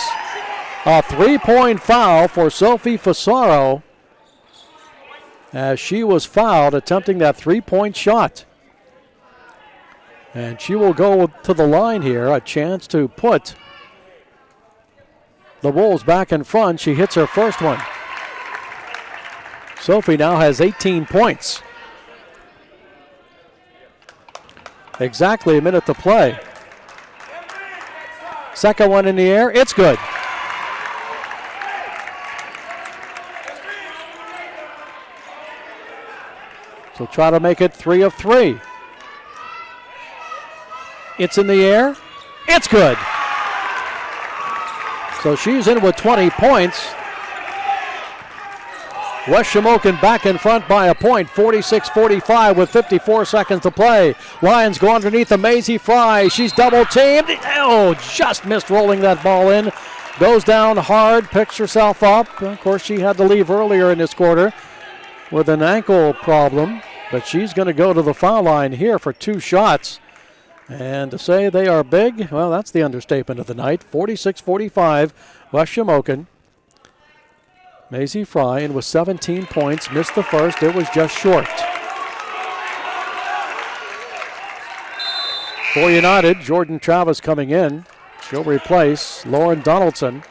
A three-point foul for Sophie Fasaro as she was fouled attempting that three-point shot. And she will go to the line here, a chance to put the Wolves back in front. She hits her first one. Sophie now has 18 points. Exactly a minute to play. Second one in the air, it's good. So try to make it 3 of 3. It's in the air. It's good. So she's in with 20 points. West Shamokin back in front by a point, 46-45 with 54 seconds to play. Lions go underneath the Maisie Fry. She's double teamed. Oh, just missed rolling that ball in. Goes down hard, picks herself up. Of course, she had to leave earlier in this quarter with an ankle problem, but she's going to go to the foul line here for 2 shots. And to say they are big, well, that's the understatement of the night. 46-45, West Shamokin. Maisie Fry, and with 17 points, missed the first. It was just short. For United, Jordan Travis coming in. She'll replace Lauren Donaldson.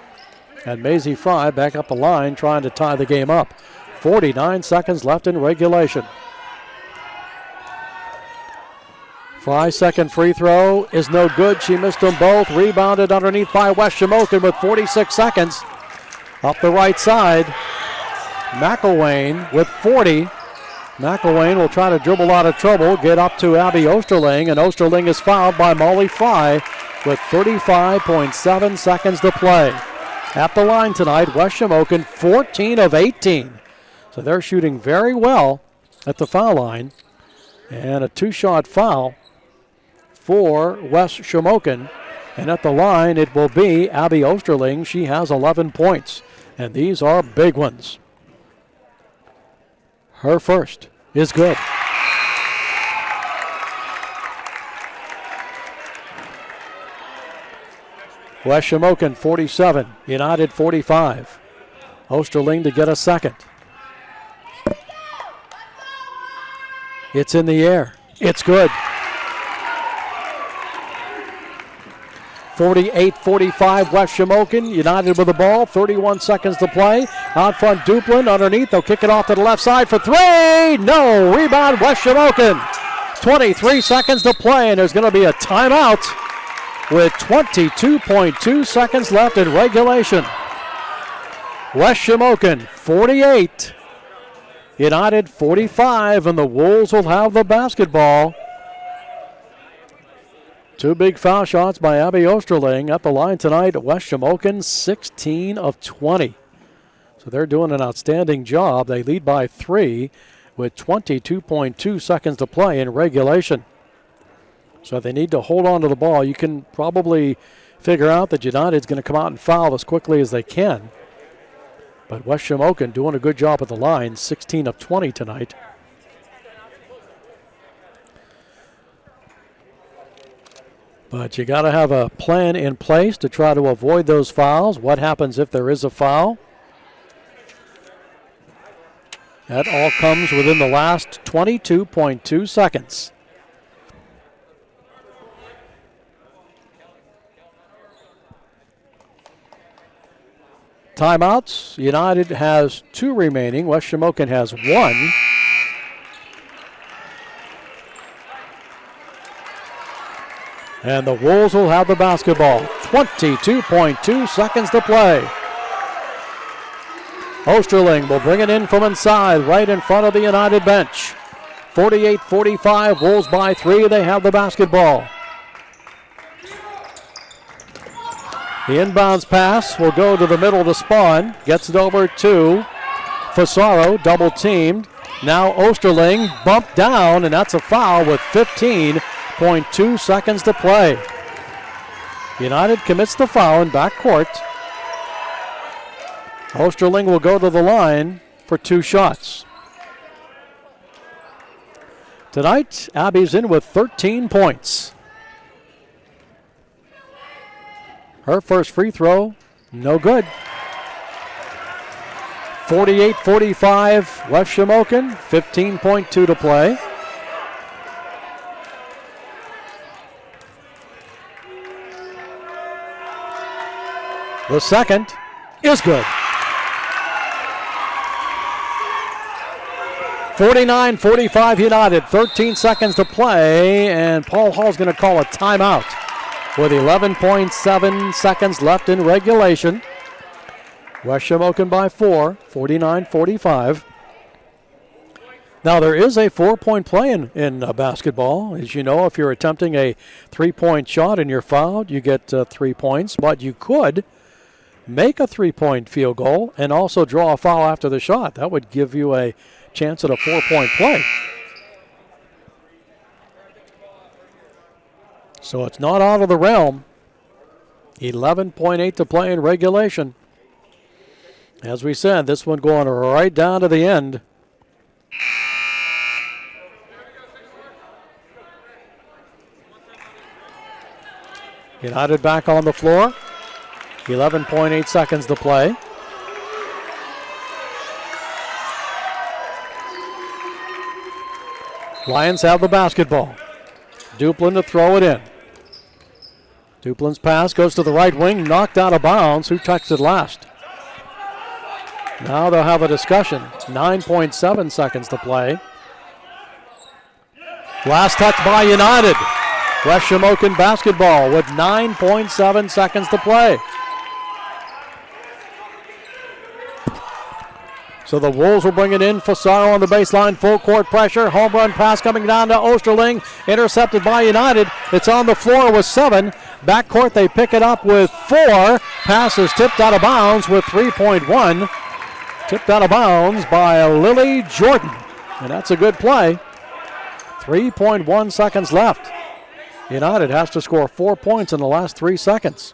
And Maisie Fry back up the line trying to tie the game up. 49 seconds left in regulation. Fry's second free throw is no good. She missed them both. Rebounded underneath by West Shamokin with 46 seconds. Up the right side. McElwain with 40. McElwain will try to dribble out of trouble, get up to Abby Osterling, and Osterling is fouled by Molly Fry with 35.7 seconds to play. At the line tonight, West Shamokin 14 of 18. So they're shooting very well at the foul line. And a two-shot foul for West Shamokin. And at the line, it will be Abby Osterling. She has 11 points. And these are big ones. Her first is good. West Shamokin 47, United 45. Osterling to get a second. It's in the air. It's good. 48-45 West Shamokin. United with the ball. 31 seconds to play. Out front Duplin underneath. They'll kick it off to the left side for three. No. Rebound West Shamokin. 23 seconds to play, and there's going to be a timeout with 22.2 seconds left in regulation. West Shamokin 48. United 45, and the Wolves will have the basketball. Two big foul shots by Abby Osterling at the line tonight. West Shamokin 16 of 20. So they're doing an outstanding job. They lead by 3 with 22.2 seconds to play in regulation. So they need to hold on to the ball. You can probably figure out that United's going to come out and foul as quickly as they can. But West Shamokin doing a good job at the line, 16 of 20 tonight. But you got to have a plan in place to try to avoid those fouls. What happens if there is a foul? That all comes within the last 22.2 seconds. Timeouts. United has 2 remaining. West Shamokin has 1. And the Wolves will have the basketball. 22.2 seconds to play. Osterling will bring it in from inside, right in front of the United bench. 48-45, Wolves by 3. They have the basketball. The inbounds pass will go to the middle to Spawn. Gets it over to Fasaro, double teamed. Now Osterling bumped down, and that's a foul with 15.2 seconds to play. United commits the foul in backcourt. Osterling will go to the line for 2 shots. Tonight, Abby's in with 13 points. Her first free throw, no good. 48-45, West Shamokin, 15.2 to play. The second is good. 49-45 United, 13 seconds to play, and Paul Hall's going to call a timeout with 11.7 seconds left in regulation. West Shamokin by 4, 49-45. Now there is a 4-point play in basketball. As you know, if you're attempting a 3-point shot and you're fouled, you get 3 points, but you could make a 3-point field goal and also draw a foul after the shot. That would give you a chance at a 4-point play. So it's not out of the realm. 11.8 to play in regulation. As we said, this one going right down to the end. United back on the floor. 11.8 seconds to play. Lions have the basketball. Duplin to throw it in. Duplin's pass goes to the right wing, knocked out of bounds. Who touched it last? Now they'll have a discussion. 9.7 seconds to play. Last touch by United. West Shamokin basketball with 9.7 seconds to play. So the Wolves will bring it in. Fasaro on the baseline, full court pressure. Home run pass coming down to Osterling. Intercepted by United. It's on the floor with 7. Backcourt, they pick it up with 4. Pass is tipped out of bounds with 3.1. Tipped out of bounds by Lily Jordan. And that's a good play. 3.1 seconds left. United has to score 4 points in the last 3 seconds.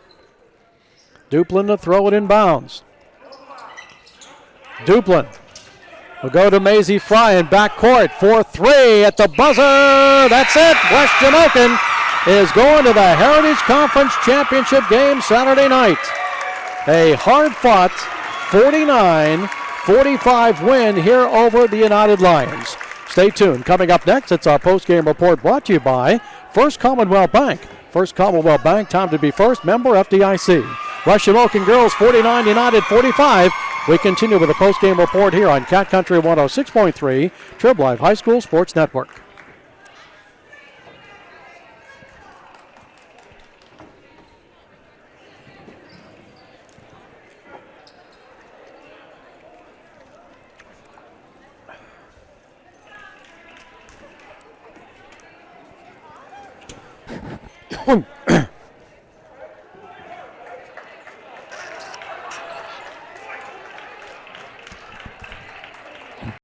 Duplin to throw it in bounds. Duplin will go to Maisie Fry in backcourt for 3 at the buzzer. That's it. West Shamokin is going to the Heritage Conference Championship game Saturday night. A hard-fought 49-45 win here over the United Lions. Stay tuned. Coming up next, it's our post-game report brought to you by First Commonwealth Bank. First Commonwealth Bank, time to be first, member FDIC. West Shamokin girls 49, United 45. We continue with a post-game report here on Cat Country 106.3, Trib Live High School Sports Network.